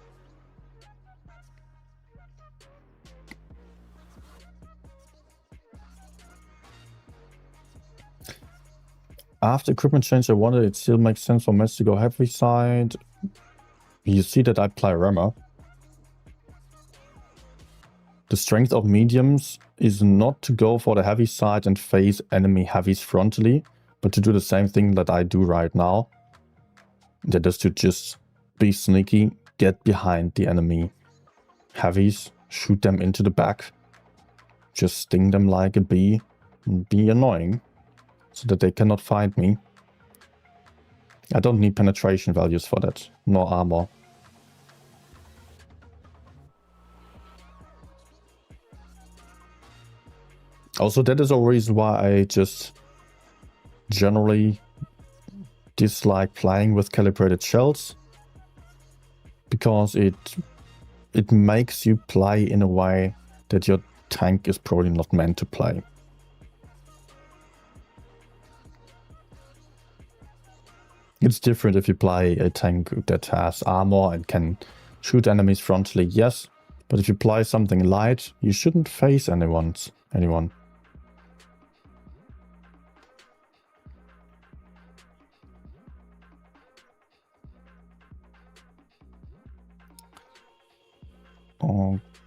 After equipment change, I wonder it still makes sense for Mess to go heavy side. You see that I play Rammer. The strength of mediums is not to go for the heavy side and face enemy heavies frontally, but to do the same thing that I do right now. That is to just be sneaky, get behind the enemy heavies, shoot them into the back, just sting them like a bee, and be annoying, so that they cannot find me. I don't need penetration values for that, nor armor. Also, that is a reason why I just generally dislike playing with calibrated shells, because it makes you play in a way that your tank is probably not meant to play. It's different if you play a tank that has armor and can shoot enemies frontally, yes, but if you play something light, you shouldn't face anyone.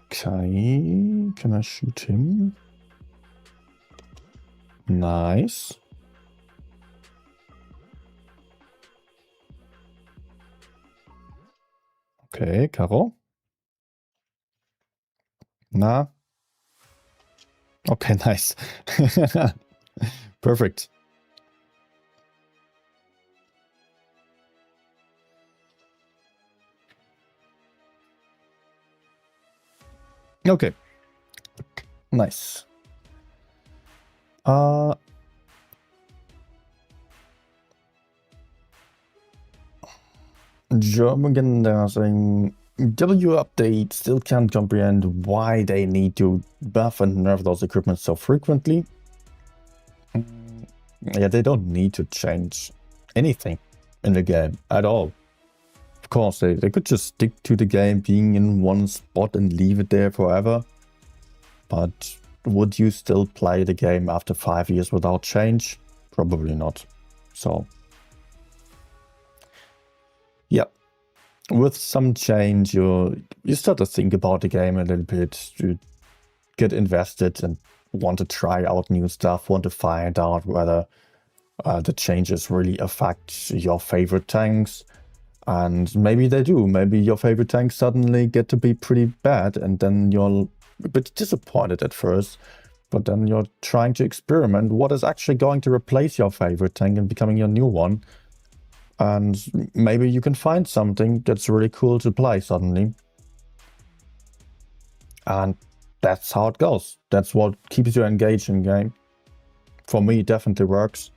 Okay, can I shoot him? Nice. Okay, Karo. Na? Okay, nice. Perfect. Okay. Nice. German, they're saying W update still can't comprehend why they need to buff and nerf those equipment so frequently. Yeah, they don't need to change anything in the game at all. Of course, they could just stick to the game being in one spot and leave it there forever. But would you still play the game after 5 years without change? Probably not. So, yeah. With some change, you start to think about the game a little bit, to get invested and want to try out new stuff, want to find out whether the changes really affect your favorite tanks. And maybe they do. Maybe your favorite tanks suddenly get to be pretty bad, and then you're a bit disappointed at first. But then you're trying to experiment what is actually going to replace your favorite tank and becoming your new one. And maybe you can find something that's really cool to play suddenly. And that's how it goes. That's what keeps you engaged in game. For me, it definitely works.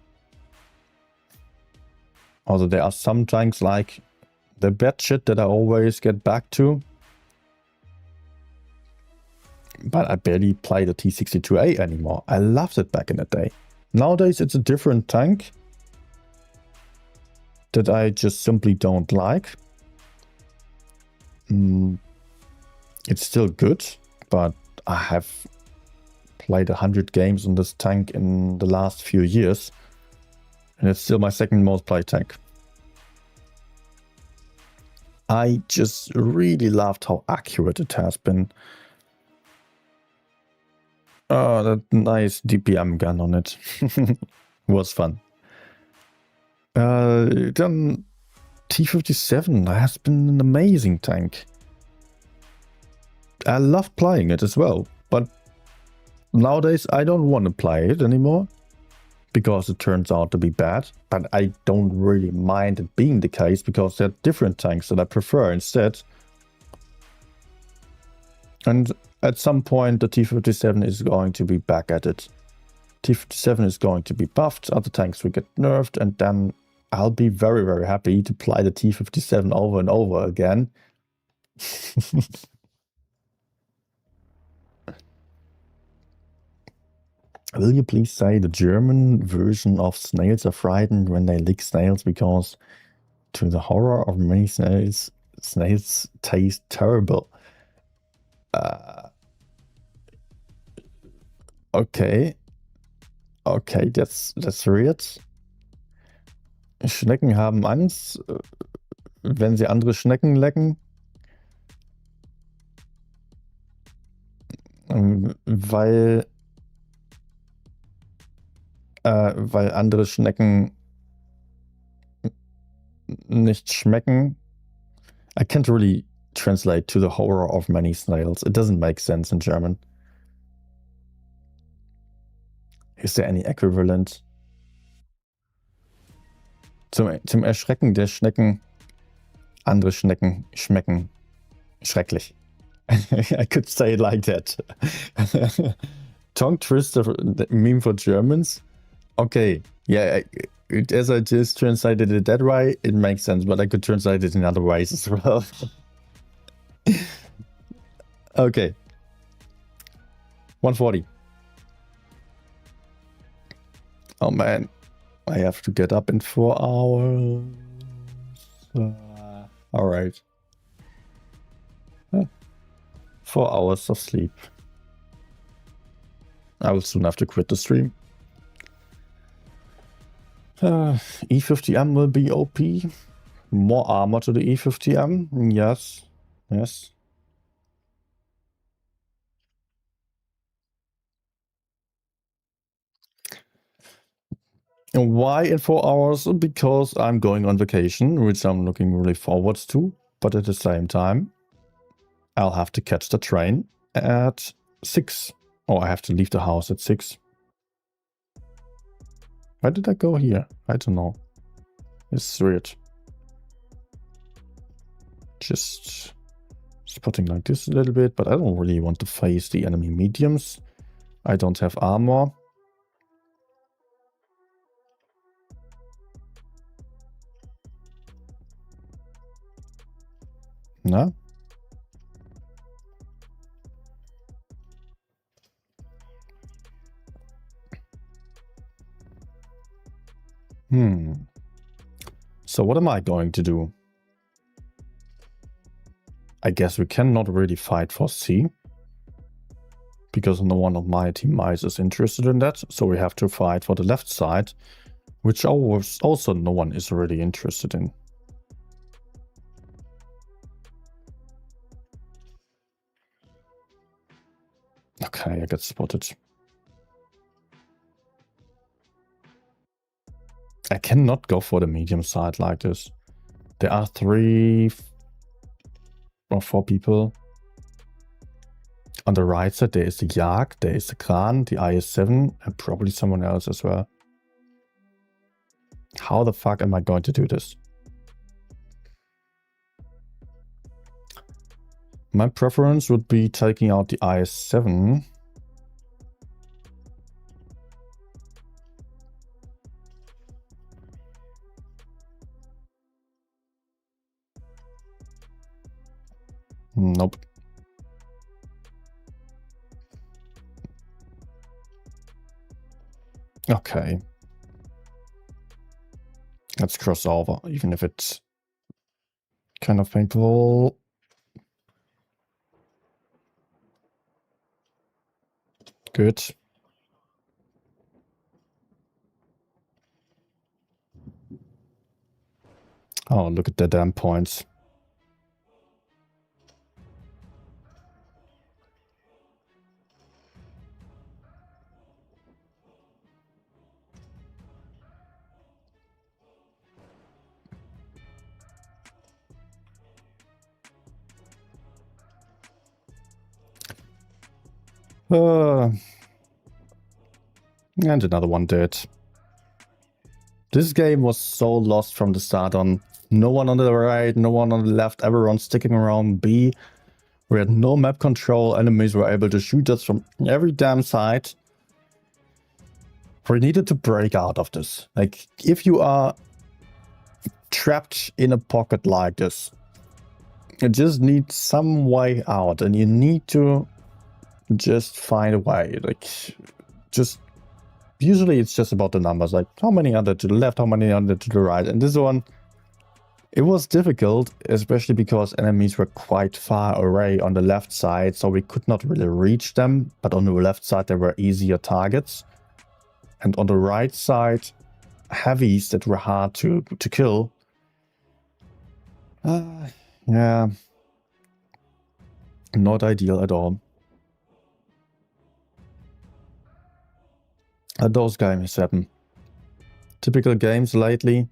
Although there are some tanks like the bad shit that I always get back to. But I barely play the T62A anymore. I loved it back in the day. Nowadays it's a different tank that I just simply don't like. It's still good, but I have played 100 games on this tank in the last few years, and it's still my second most played tank. I just really loved how accurate it has been. Oh, that nice DPM gun on it was fun. Then T57 has been an amazing tank. I love playing it as well, but nowadays I don't want to play it anymore because it turns out to be bad. But I don't really mind it being the case because there are different tanks that I prefer instead. And at some point the T57 is going to be back at it. T57 is going to be buffed, other tanks will get nerfed, and then I'll be very, very happy to play the T57 over and over again. Will you please say the German version of snails are frightened when they lick snails? Because To the horror of many snails, snails taste terrible. Okay. Okay, that's weird. Schnecken haben Angst, wenn sie andere Schnecken lecken. Weil andere Schnecken nicht schmecken. I can't really translate to the horror of many snails. It doesn't make sense in German. Is there any equivalent? Zum Erschrecken der Schnecken. Andere Schnecken schmecken schrecklich. I could say it like that. Tongue twister meme for Germans. Okay, yeah, as I just translated it that way, it makes sense, but I could translate it in other ways as well. Okay. 140. Oh man, I have to get up in 4 hours. All right. 4 hours of sleep. I will soon have to quit the stream. E50M will be OP. More armor to the E50M. Yes. Yes. And why in 4 hours? Because I'm going on vacation, which I'm looking really forward to. But at the same time, I'll have to catch the train at 6. Oh, I have to leave the house at 6. Why did I go here? I don't know. It's weird. Just spotting like this a little bit, but I don't really want to face the enemy mediums. I don't have armor. No? So what am I going to do? I guess we cannot really fight for C. Because no one of my teammates is interested in that. So we have to fight for the left side. Which also no one is really interested in. Okay, I got spotted. I cannot go for the medium side like this. There are 3 or 4 people. On the right side, there is the Yak, there is the Kran, the IS-7, and probably someone else as well. How the fuck am I going to do this? My preference would be taking out the IS-7. Nope. Okay. Let's cross over, even if it's kind of painful. Good. Oh, look at the damn points. And another one dead. This game was so lost from the start on. No one on the right, no one on the left, everyone sticking around B. We had no map control, enemies were able to shoot us from every damn side. We needed to break out of this. Like, if you are trapped in a pocket like this, you just need some way out, and you need to just find a way. Like, just usually it's just about the numbers, like how many are there to the left, how many are there to the right, and this one It was difficult, especially because enemies were quite far away on the left side, so we could not really reach them, but on the left side there were easier targets. And on the right side, heavies that were hard to kill. Yeah, not ideal at all. Those games happen. Typical games lately.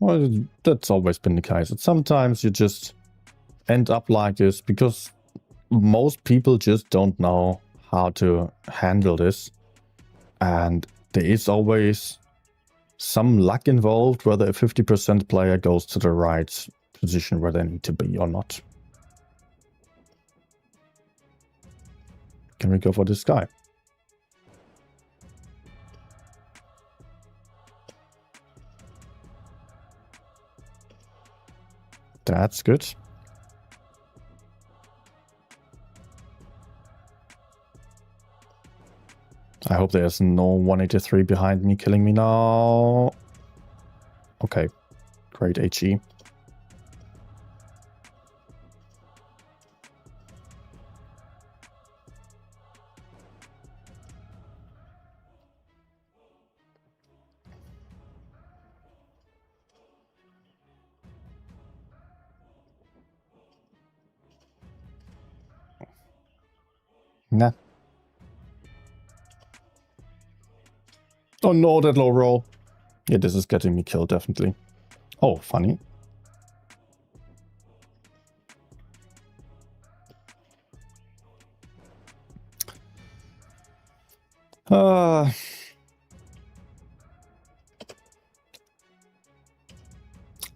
Well, that's always been the case. Sometimes you just end up like this because most people just don't know how to handle this. And there is always some luck involved whether a 50% player goes to the right position where they need to be or not. Can we go for this guy? That's good. I hope there's no 183 behind me killing me now. Okay, great HE. Nah. Oh no, that low roll. Yeah, this is getting me killed, definitely. Oh, funny.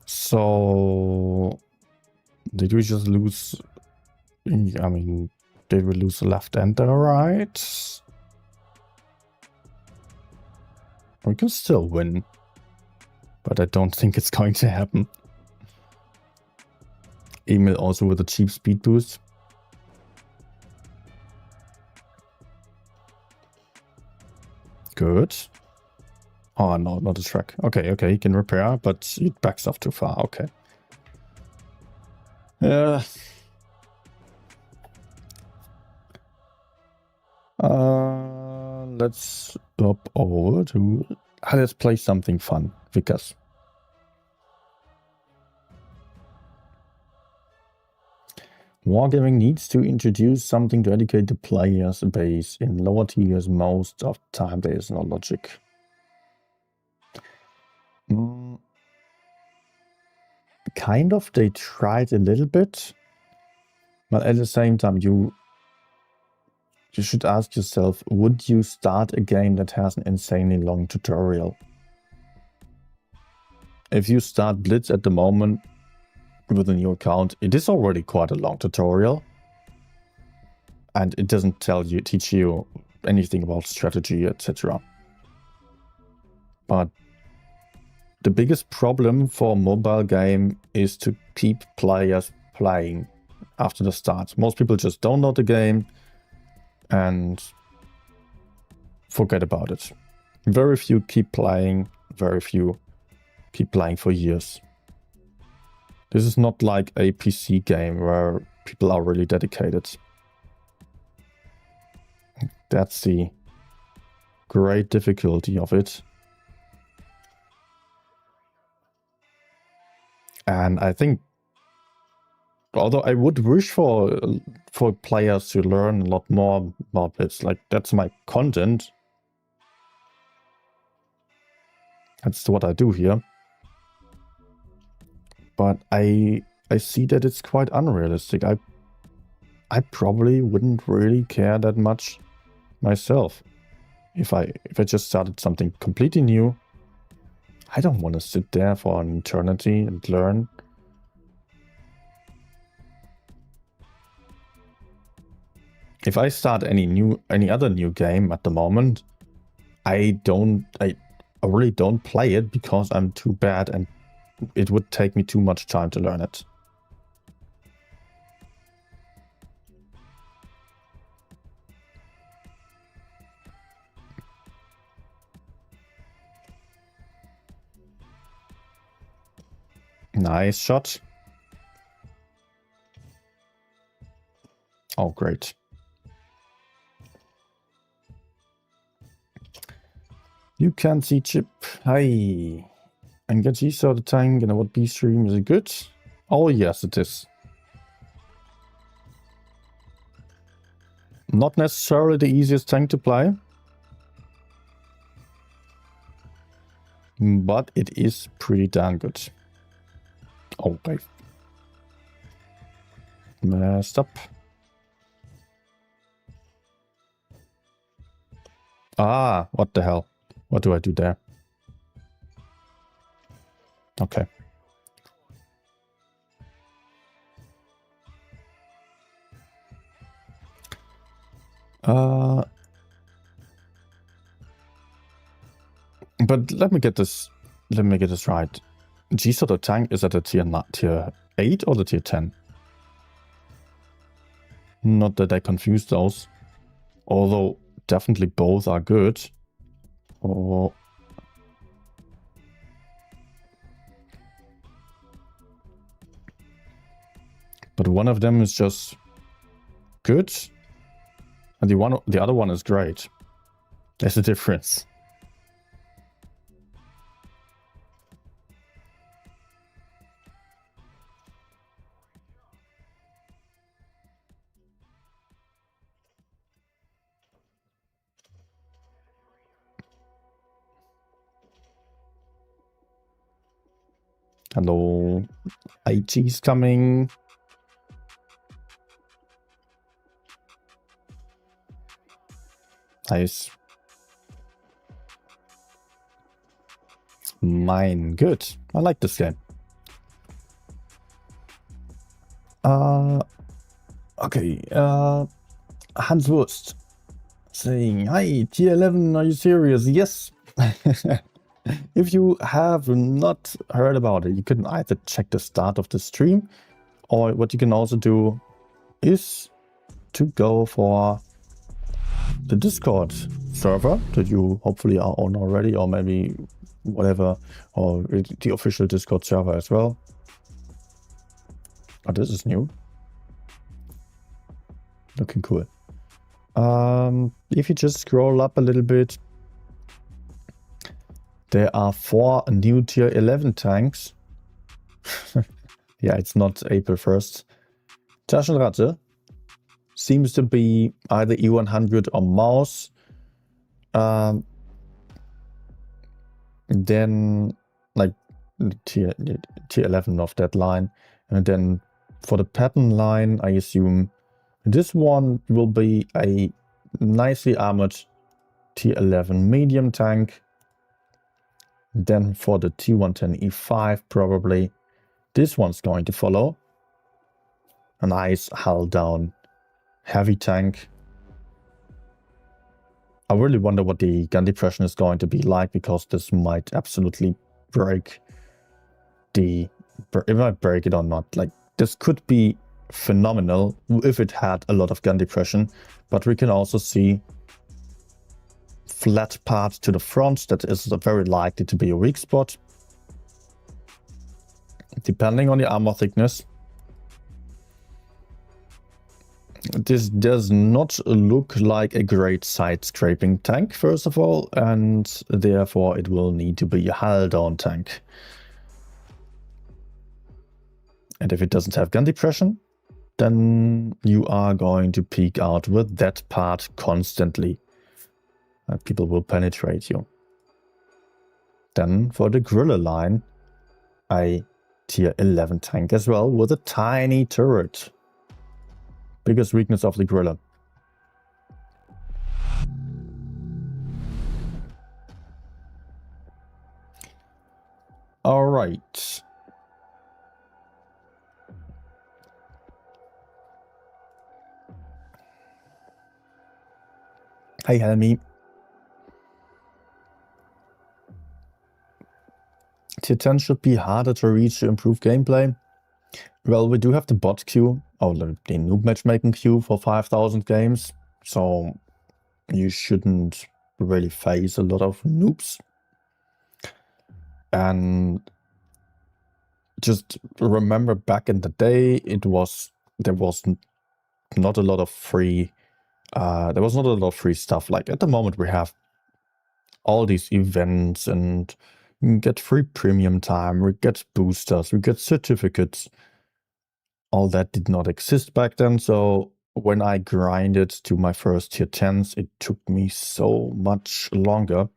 So did we just lose? I mean, did we lose the left and the right? We can still win, but I don't think it's going to happen. Emil also with a cheap speed boost. Good. Oh, no, not a track. Okay, okay, he can repair, but it backs off too far. Okay. Yeah. Let's stop over to... let's play something fun, Vickers. Wargaming needs to introduce something to educate the players base. In lower tiers, most of the time there is no logic. Kind of, they tried a little bit, but at the same time, you should ask yourself, would you start a game that has an insanely long tutorial? If you start Blitz at the moment with a new account, it is already quite a long tutorial. And it doesn't teach you anything about strategy, etc. But the biggest problem for a mobile game is to keep players playing after the start. Most people just download the game and forget about it. Very few keep playing, very few keep playing for years. This is not like a PC game where people are really dedicated. That's the great difficulty of it. And I think, although I would wish for players to learn a lot more about Blitz, like that's my content. That's what I do here. But I see that it's quite unrealistic. I probably wouldn't really care that much myself if I just started something completely new. I don't want to sit there for an eternity and learn. If I start any other new game at the moment, I really don't play it because I'm too bad and it would take me too much time to learn it. Nice shot. Oh, great. You can see chip. Hi. And get saw the tank and what B stream. Is it good? Oh, yes, it is. Not necessarily the easiest tank to play. But it is pretty damn good. Oh, I messed up. Ah, what the hell? What do I do there? Okay. But let me get this right. G-Sort of tank is at a tier 8 or the tier 10? Not that I confuse those. Although definitely both are good. Oh. But one of them is just good. And the other one is great. There's a difference. Hello. IG's coming. Nice. Mine. Good. I like this game. Okay. Hans Wurst saying, hi, tier 11, are you serious? Yes. If you have not heard about it, you can either check the start of the stream, or what you can also do is to go for the Discord server that you hopefully are on already, or maybe whatever, or the official Discord server as well. Oh, this is new. Looking cool. If you just scroll up a little bit, there are 4 new tier 11 tanks. Yeah, it's not April 1st. Taschenratte seems to be either E100 or Maus. Then, like, tier 11 of that line. And then for the pattern line, I assume this one will be a nicely armored tier 11 medium tank. Then for the T110E5, probably this one's going to follow. A nice hull down heavy tank. I really wonder what the gun depression is going to be like, because this might absolutely break it might break it or not. Like, this could be phenomenal if it had a lot of gun depression, but we can also see flat part to the front. That is very likely to be a weak spot, depending on the armor thickness. This does not look like a great side scraping tank, first of all, and therefore it will need to be a hull down tank. And if it doesn't have gun depression, then you are going to peek out with that part constantly. And people will penetrate you. Then for the Griller line, a tier 11 tank as well, with a tiny turret. Biggest weakness of the Griller. All right. Hey, Helmi. Tier 10 should be harder to reach to improve gameplay. Well, we do have the bot queue, or the noob matchmaking queue for 5,000 games, so you shouldn't really face a lot of noobs. And just remember back in the day, there was not a lot of free stuff. Like at the moment we have all these events and we get free premium time, we get boosters, we get certificates. All that did not exist back then. So when I grinded to my first tier 10s, it took me so much longer.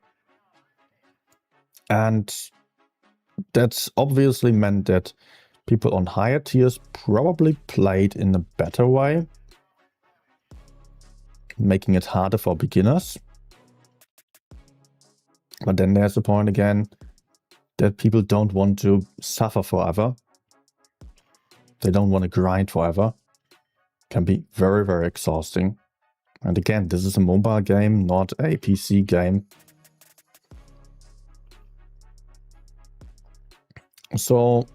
And that's obviously meant that people on higher tiers probably played in a better way, making it harder for beginners. But then there's the point again that people don't want to suffer forever. They don't want to grind forever. Can be very, very exhausting. And again, this is a mobile game, not a PC game. So,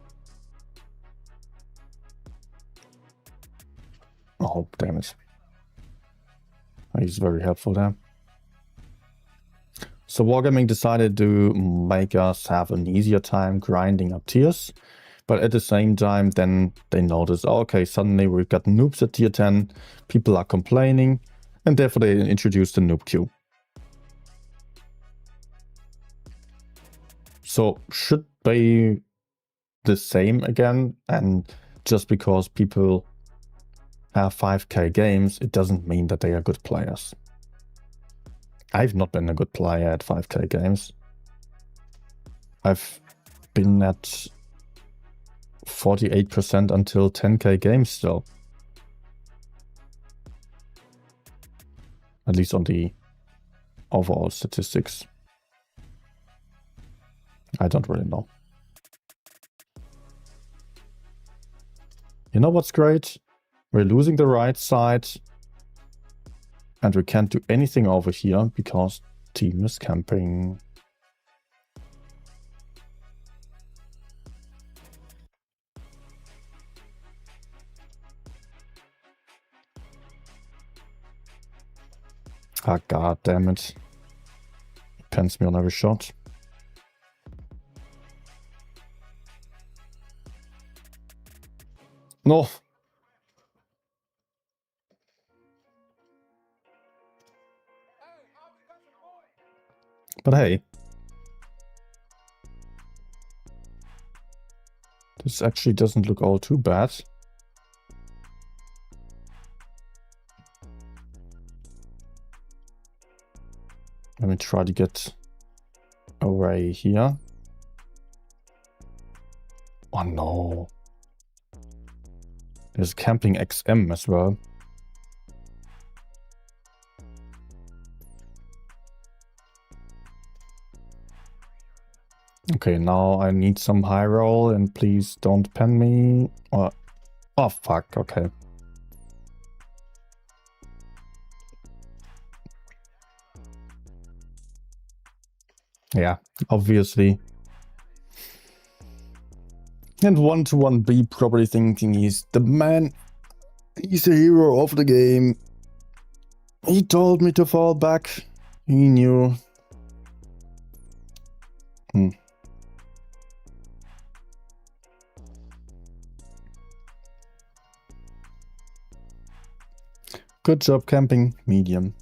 oh, damn it. He's very helpful there. So Wargaming decided to make us have an easier time grinding up tiers. But at the same time, then they notice, oh, okay, suddenly we've got noobs at tier 10, people are complaining, and therefore they introduced the noob queue. So should they the same again? And just because people have 5k games, it doesn't mean that they are good players. I've not been a good player at 5k games. I've been at 48% until 10k games still. At least on the overall statistics. I don't really know. You know what's great? We're losing the right side. And we can't do anything over here because team is camping. Ah, god damn it. He pens me on every shot. No. But hey. This actually doesn't look all too bad. Let me try to get away here. Oh no. There's camping XM as well. Okay, now I need some high roll and please don't pen me. Oh fuck, okay. Yeah, obviously. And 1-1B probably thinking he's the man. He's the hero of the game. He told me to fall back. He knew. Good job camping, medium.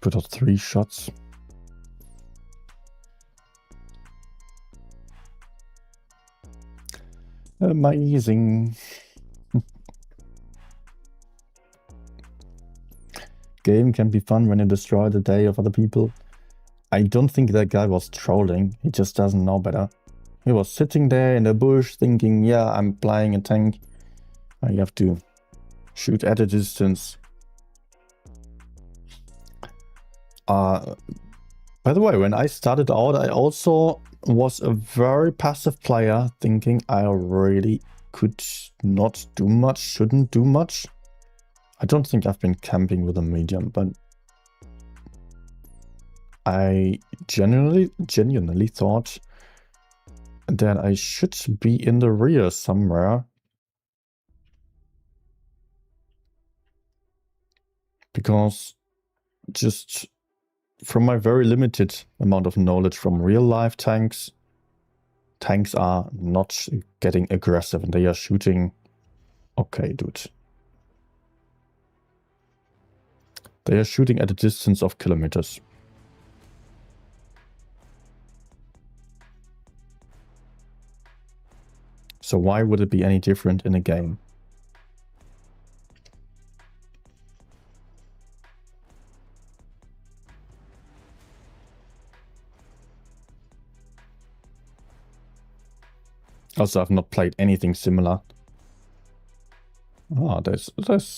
Put out 3 shots. Amazing. Game can be fun when you destroy the day of other people. I don't think that guy was trolling. He just doesn't know better. He was sitting there in the bush thinking, yeah, I'm playing a tank. I have to shoot at a distance. By the way, when I started out, I also was a very passive player, thinking I really could not do much, shouldn't do much. I don't think I've been camping with a medium, but I genuinely thought that I should be in the rear somewhere. Because just from my very limited amount of knowledge from real life tanks, tanks are not getting aggressive and they are shooting. Okay, dude. They are shooting at a distance of kilometers. So why would it be any different in a game? Also, I've not played anything similar. Ah, that's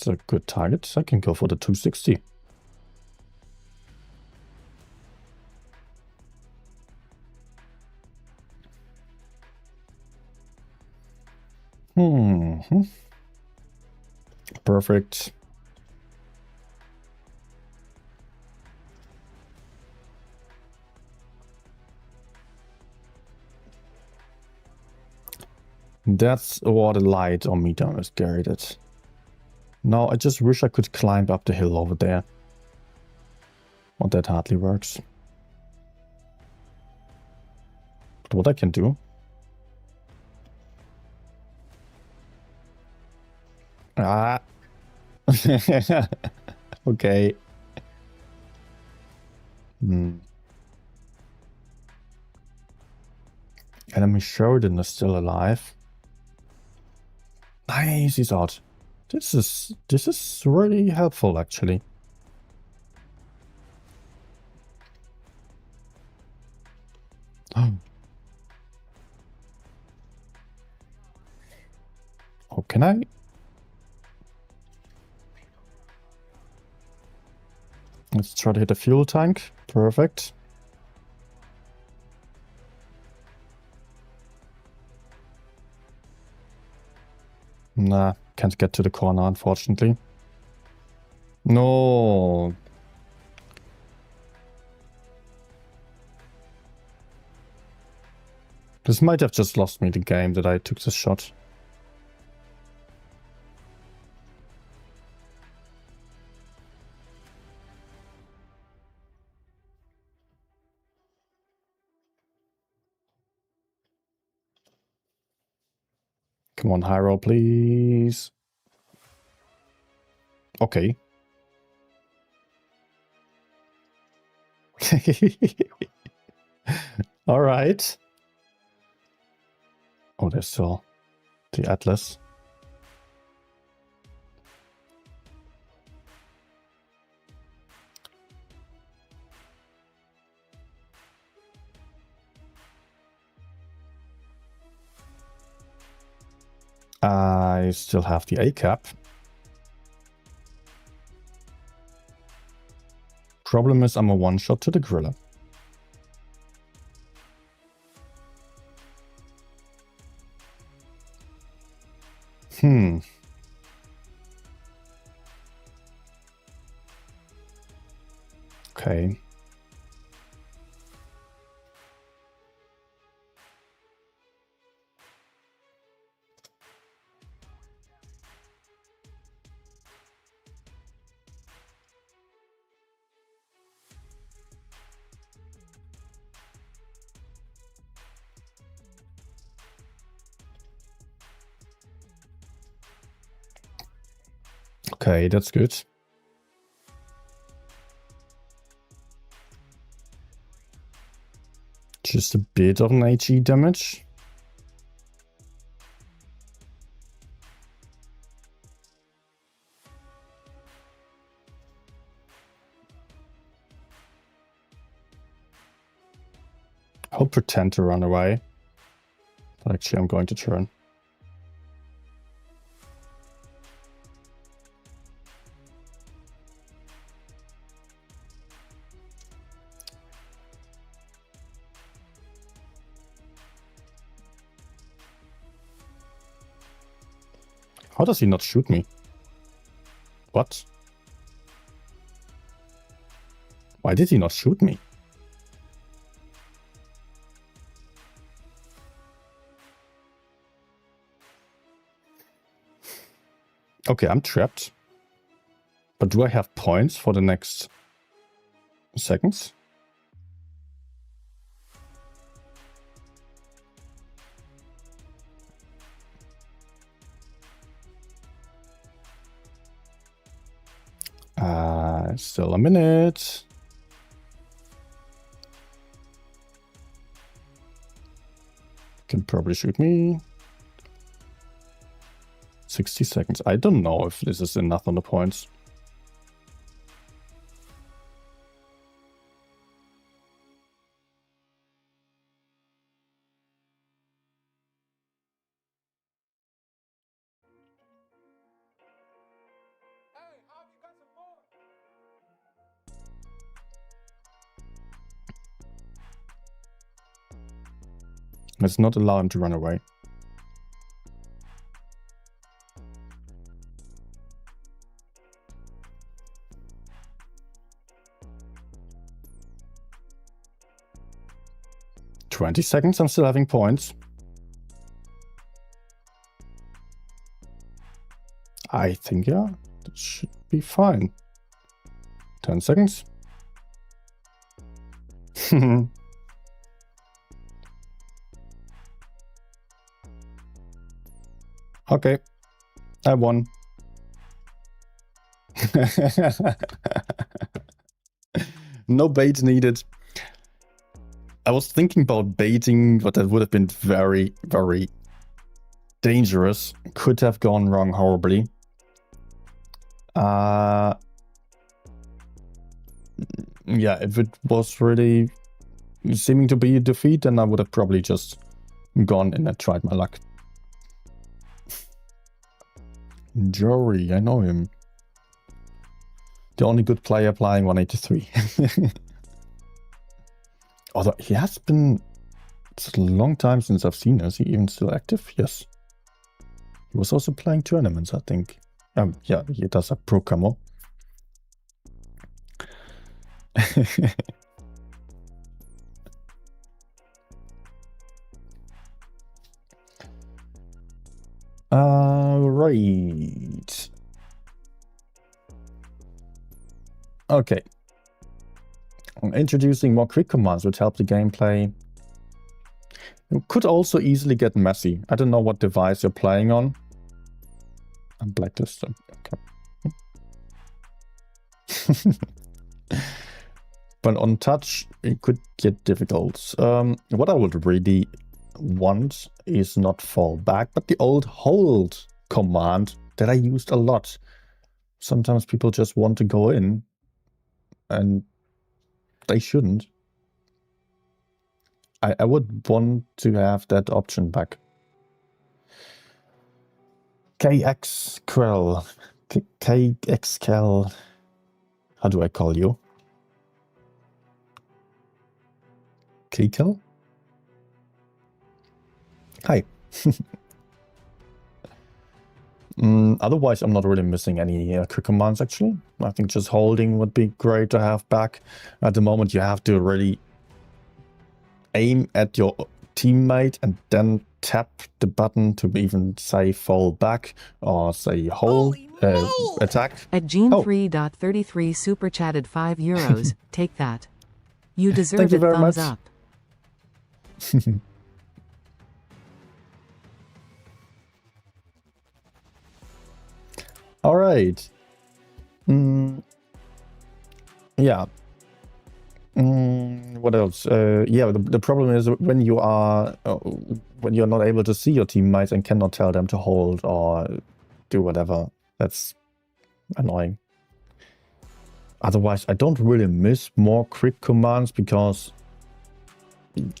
a good target. I can go for the 260. Perfect. That's what a light on me down is carried it. Now I just wish I could climb up the hill over there. Well, that hardly works. But what I can do... Ah! Okay. Enemy Sheridan is still alive. Nice, he's out. This is really helpful, actually. Oh. Oh, can I? Let's try to hit a fuel tank. Perfect. Nah, can't get to the corner, unfortunately. No. This might have just lost me the game that I took this shot. Come on, high roll, please. Okay. All right. Oh, there's still the Atlas. I still have the A-cap. Problem is I'm a one-shot to the Gorilla. Okay. Okay, that's good. Just a bit of an HE damage. I'll pretend to run away. But actually, I'm going to turn. How does he not shoot me? What? Why did he not shoot me? Okay, I'm trapped. But do I have points for the next seconds. Still a minute. Can probably shoot me. 60 seconds. I don't know if this is enough on the points. Let's not allow him to run away. "20 seconds, I'm still having points. I think, yeah, that should be fine. 10 seconds. Okay, I won. No bait needed. I was thinking about baiting, but that would have been very, very dangerous. Could have gone wrong horribly. Yeah, if it was really seeming to be a defeat, then I would have probably just gone and tried my luck. Jory, I know him. The only good player playing 183. Although he has been... It's a long time since I've seen him. Is he even still active? Yes. He was also playing tournaments, I think. Yeah, he does have pro camo. Right. Okay. Introducing more quick commands would help the gameplay. It could also easily get messy. I don't know what device you're playing on. I'm blacklist. Okay. But on touch, it could get difficult. What I would really want is not fall back, but the old hold command that I used a lot. Sometimes people just want to go in, and they shouldn't. I would want to have that option back. KXQL. KXQL. How do I call you? Klikel? Hi. Otherwise, I'm not really missing any quick commands, actually. I think just holding would be great to have back. At the moment, you have to really aim at your teammate and then tap the button to even say fall back or say hold attack. At Gene3.33 super chatted €5. Take that. You deserve Thank you it. very Thumbs much. up. All right. Yeah. What else? Yeah, the problem is when you are when you're not able to see your teammates and cannot tell them to hold or do whatever. That's annoying. Otherwise, I don't really miss more quick commands because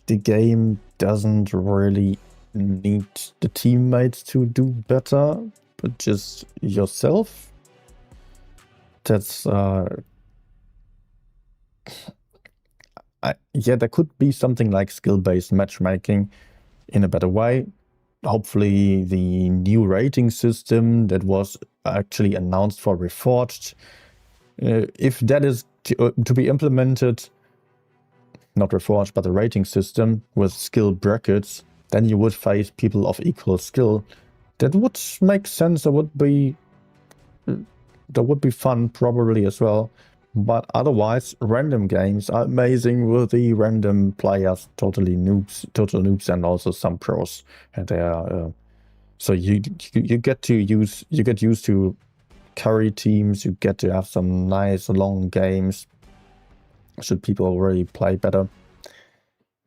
the game doesn't really need the teammates to do better, but just yourself. That's yeah, there could be something like skill-based matchmaking in a better way. Hopefully the new rating system that was actually announced for Reforged, if that is to be implemented, not Reforged, but a rating system with skill brackets, then you would face people of equal skill. That would make sense. That would be fun probably as well. But otherwise, random games are amazing with the random players, total noobs, and also some pros. And they are so you get used to carry teams. You get to have some nice long games. Should people really play better?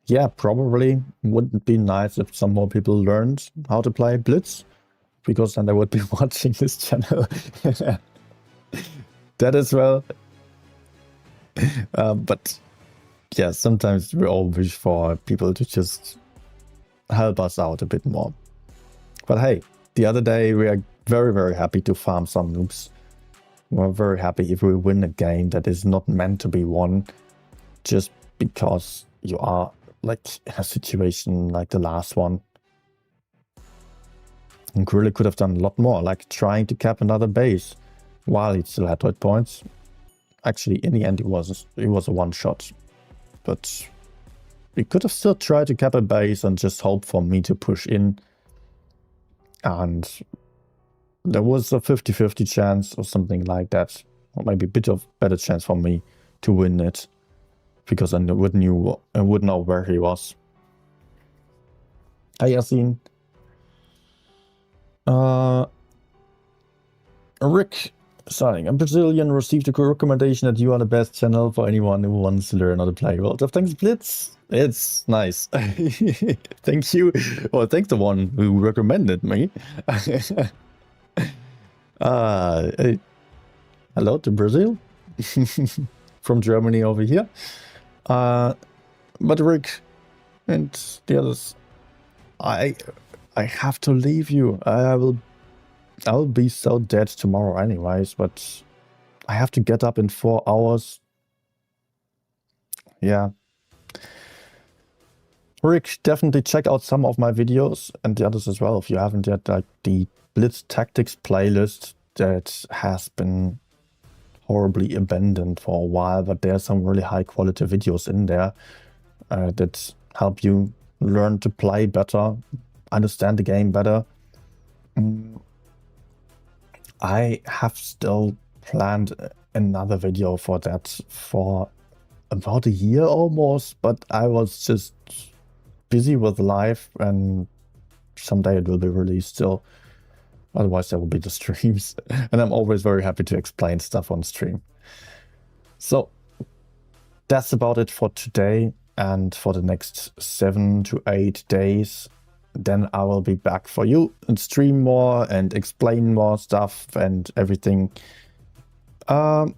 Yeah, probably wouldn't be nice if some more people learned how to play Blitz, because then they would be watching this channel. That as well. But yeah, sometimes we all wish for people to just help us out a bit more. But hey, the other day we are very, very happy to farm some noobs. We're very happy if we win a game that is not meant to be won just because you are like in a situation like the last one. And really could have done a lot more, like trying to cap another base while he still had hit points. Actually, in the end, it was a one-shot. But we could have still tried to cap a base and just hope for me to push in. And there was a 50-50 chance or something like that. Or maybe a bit of better chance for me to win it. Because I would know where he was. Hey, Yasin. Rick Signing. A Brazilian received a recommendation that you are the best channel for anyone who wants to learn how to play World of Tanks Blitz. It's nice. Thank you. Well, thanks the one who recommended me. Hello to Brazil. From Germany over here. But Rick and the others, I have to leave you. I'll be so dead tomorrow anyways, but I have to get up in 4 hours. Yeah. Rick, definitely check out some of my videos and the others as well if you haven't yet, like the Blitz Tactics playlist that has been horribly abandoned for a while, but there are some really high quality videos in there that help you learn to play better, understand the game better. I have still planned another video for that for about a year almost, but I was just busy with life, and someday it will be released still. Otherwise there will be the streams, and I'm always very happy to explain stuff on stream. So that's about it for today, and for the next 7 to 8 days. Then I will be back for you and stream more and explain more stuff and everything. You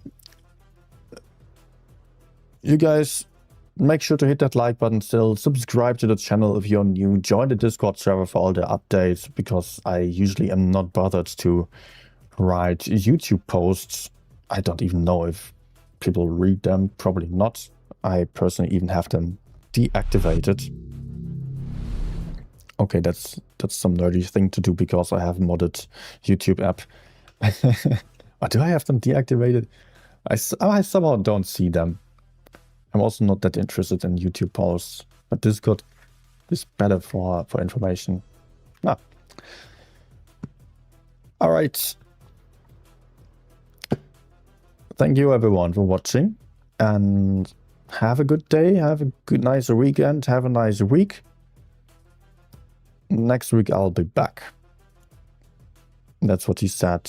guys, make sure to hit that like button still. Subscribe to the channel if you're new. Join the Discord server for all the updates, because I usually am not bothered to write YouTube posts. I don't even know if people read them. Probably not. I personally even have them deactivated. Okay, that's some nerdy thing to do because I have a modded YouTube app. Or do I have them deactivated? I somehow don't see them. I'm also not that interested in YouTube posts, but Discord is better for information. Ah. All right. Thank you everyone for watching, and have a good day, have a good nice weekend, have a nice week. Next week I'll be back. That's what he said,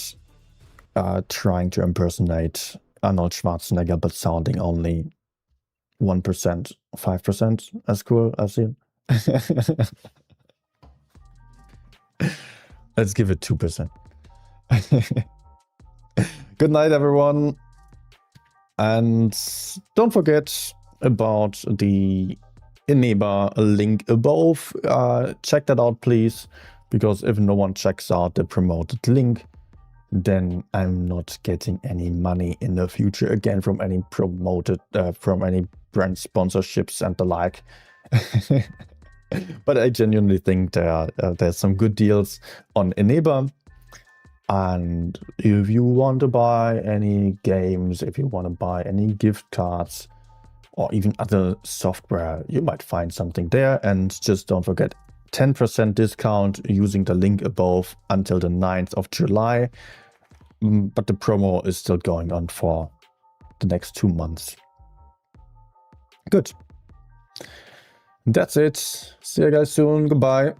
trying to impersonate Arnold Schwarzenegger, but sounding only 1%, 5% as cool as him. Let's give it 2%. Good night, everyone. And don't forget about the Eneba link above. Check that out, please, because if no one checks out the promoted link, then I'm not getting any money in the future again from any promoted, from any brand sponsorships and the like. But I genuinely think there's some good deals on Eneba. And if you want to buy any games, if you want to buy any gift cards, or even other software, you might find something there. And just don't forget, 10% discount using the link above until the 9th of July. But the promo is still going on for the next 2 months. Good. That's it. See you guys soon. Goodbye.